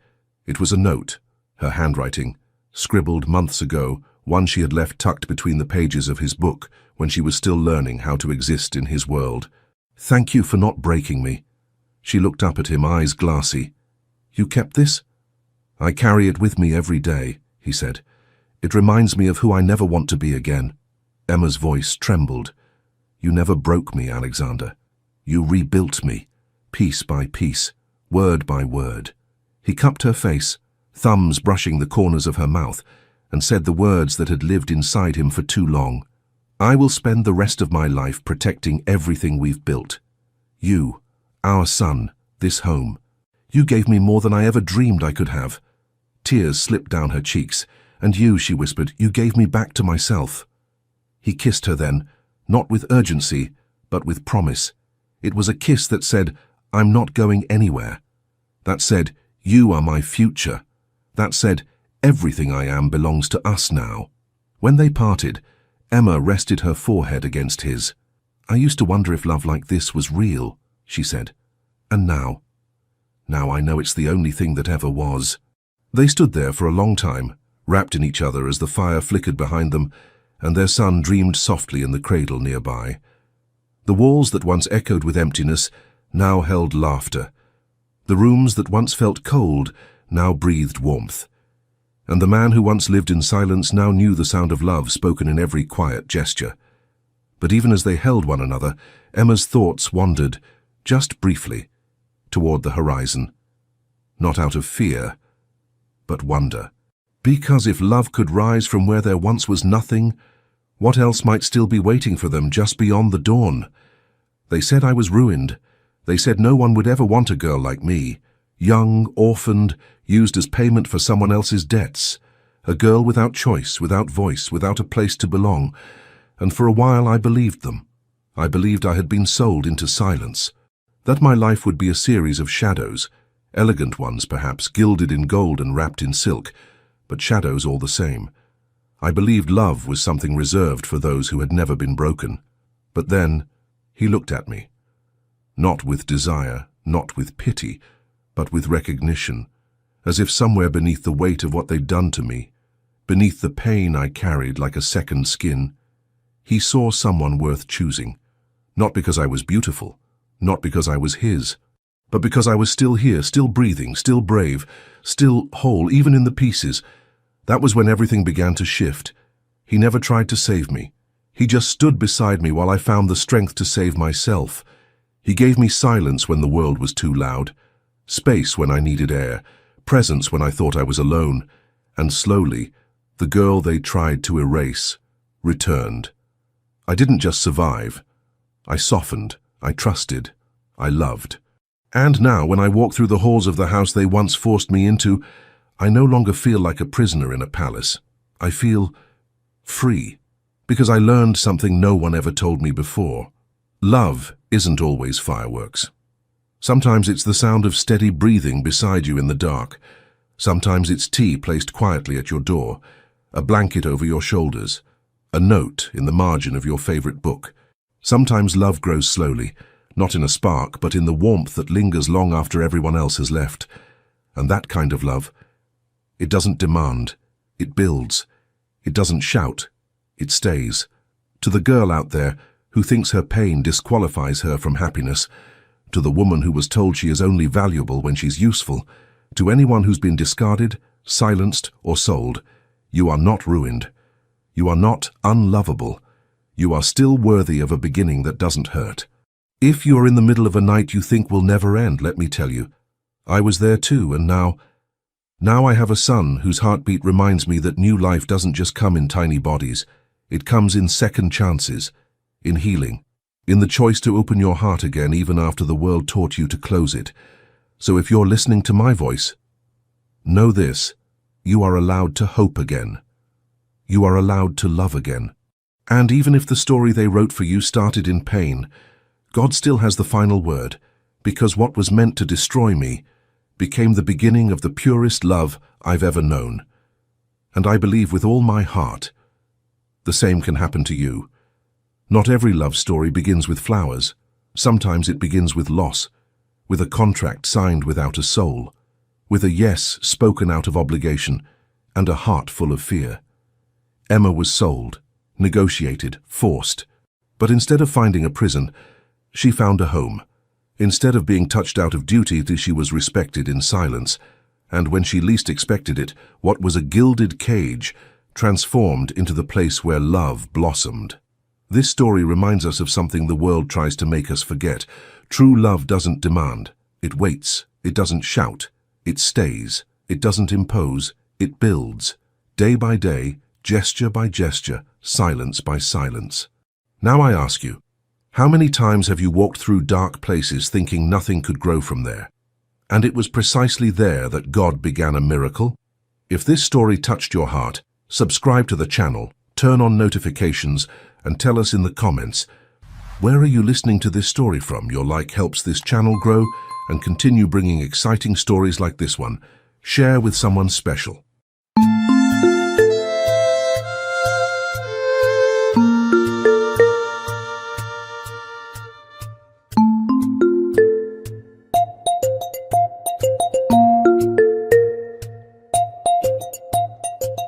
It was a note, her handwriting, scribbled months ago, one she had left tucked between the pages of his book when she was still learning how to exist in his world. "Thank you for not breaking me." She looked up at him, eyes glassy. "You kept this?" "I carry it with me every day," he said. "It reminds me of who I never want to be again." Emma's voice trembled. "You never broke me, Alexander. You rebuilt me, piece by piece, word by word." He cupped her face, thumbs brushing the corners of her mouth, and said the words that had lived inside him for too long. "I will spend the rest of my life protecting everything we've built. You, our son, this home. You gave me more than I ever dreamed I could have." Tears slipped down her cheeks. "And you," she whispered, "you gave me back to myself." He kissed her then, not with urgency, but with promise. It was a kiss that said, "I'm not going anywhere." That said, "You are my future." That said, "Everything I am belongs to us now." When they parted, Emma rested her forehead against his. "I used to wonder if love like this was real," she said. "And now I know it's the only thing that ever was." They stood there for a long time, wrapped in each other as the fire flickered behind them, and their son dreamed softly in the cradle nearby. The walls that once echoed with emptiness now held laughter. The rooms that once felt cold now breathed warmth. And the man who once lived in silence now knew the sound of love spoken in every quiet gesture. But even as they held one another, Emma's thoughts wandered, just briefly, toward the horizon. Not out of fear, but wonder. Because if love could rise from where there once was nothing, what else might still be waiting for them just beyond the dawn? They said I was ruined. They said no one would ever want a girl like me. Young, orphaned, used as payment for someone else's debts. A girl without choice, without voice, without a place to belong. And for a while I believed them. I believed I had been sold into silence. That my life would be a series of shadows, elegant ones perhaps, gilded in gold and wrapped in silk, but shadows all the same. I believed love was something reserved for those who had never been broken. But then he looked at me. Not with desire, not with pity, but with recognition, as if somewhere beneath the weight of what they'd done to me, beneath the pain I carried like a second skin, he saw someone worth choosing. Not because I was beautiful, not because I was his, but because I was still here, still breathing, still brave, still whole, even in the pieces. That was when everything began to shift. He never tried to save me. He just stood beside me while I found the strength to save myself. He gave me silence when the world was too loud, space when I needed air, presence when I thought I was alone, and slowly, the girl they tried to erase returned. I didn't just survive. I softened, I trusted, I loved. And now, when I walk through the halls of the house they once forced me into, I no longer feel like a prisoner in a palace. I feel free, because I learned something no one ever told me before. Love isn't always fireworks. Sometimes it's the sound of steady breathing beside you in the dark. Sometimes it's tea placed quietly at your door, a blanket over your shoulders, a note in the margin of your favorite book. Sometimes love grows slowly, not in a spark, but in the warmth that lingers long after everyone else has left. And that kind of love, it doesn't demand, it builds. It doesn't shout, it stays. To the girl out there who thinks her pain disqualifies her from happiness, to the woman who was told she is only valuable when she's useful, to anyone who's been discarded, silenced, or sold, you are not ruined. You are not unlovable. You are still worthy of a beginning that doesn't hurt. If you're in the middle of a night you think will never end, let me tell you, I was there too, and now I have a son whose heartbeat reminds me that new life doesn't just come in tiny bodies. It comes in second chances, in healing, in the choice to open your heart again even after the world taught you to close it. So if you're listening to my voice, know this, you are allowed to hope again. You are allowed to love again. And even if the story they wrote for you started in pain, God still has the final word, because what was meant to destroy me became the beginning of the purest love I've ever known. And I believe with all my heart, the same can happen to you. Not every love story begins with flowers. Sometimes it begins with loss, with a contract signed without a soul, with a yes spoken out of obligation, and a heart full of fear. Emma was sold, negotiated, forced. But instead of finding a prison, she found a home. Instead of being touched out of duty, she was respected in silence. And when she least expected it, what was a gilded cage transformed into the place where love blossomed. This story reminds us of something the world tries to make us forget. True love doesn't demand. It waits. It doesn't shout. It stays. It doesn't impose. It builds. Day by day, gesture by gesture, silence by silence. Now I ask you, how many times have you walked through dark places thinking nothing could grow from there? And it was precisely there that God began a miracle? If this story touched your heart, subscribe to the channel, turn on notifications, and tell us in the comments, where are you listening to this story from? Your like helps this channel grow and continue bringing exciting stories like this one. Share with someone special.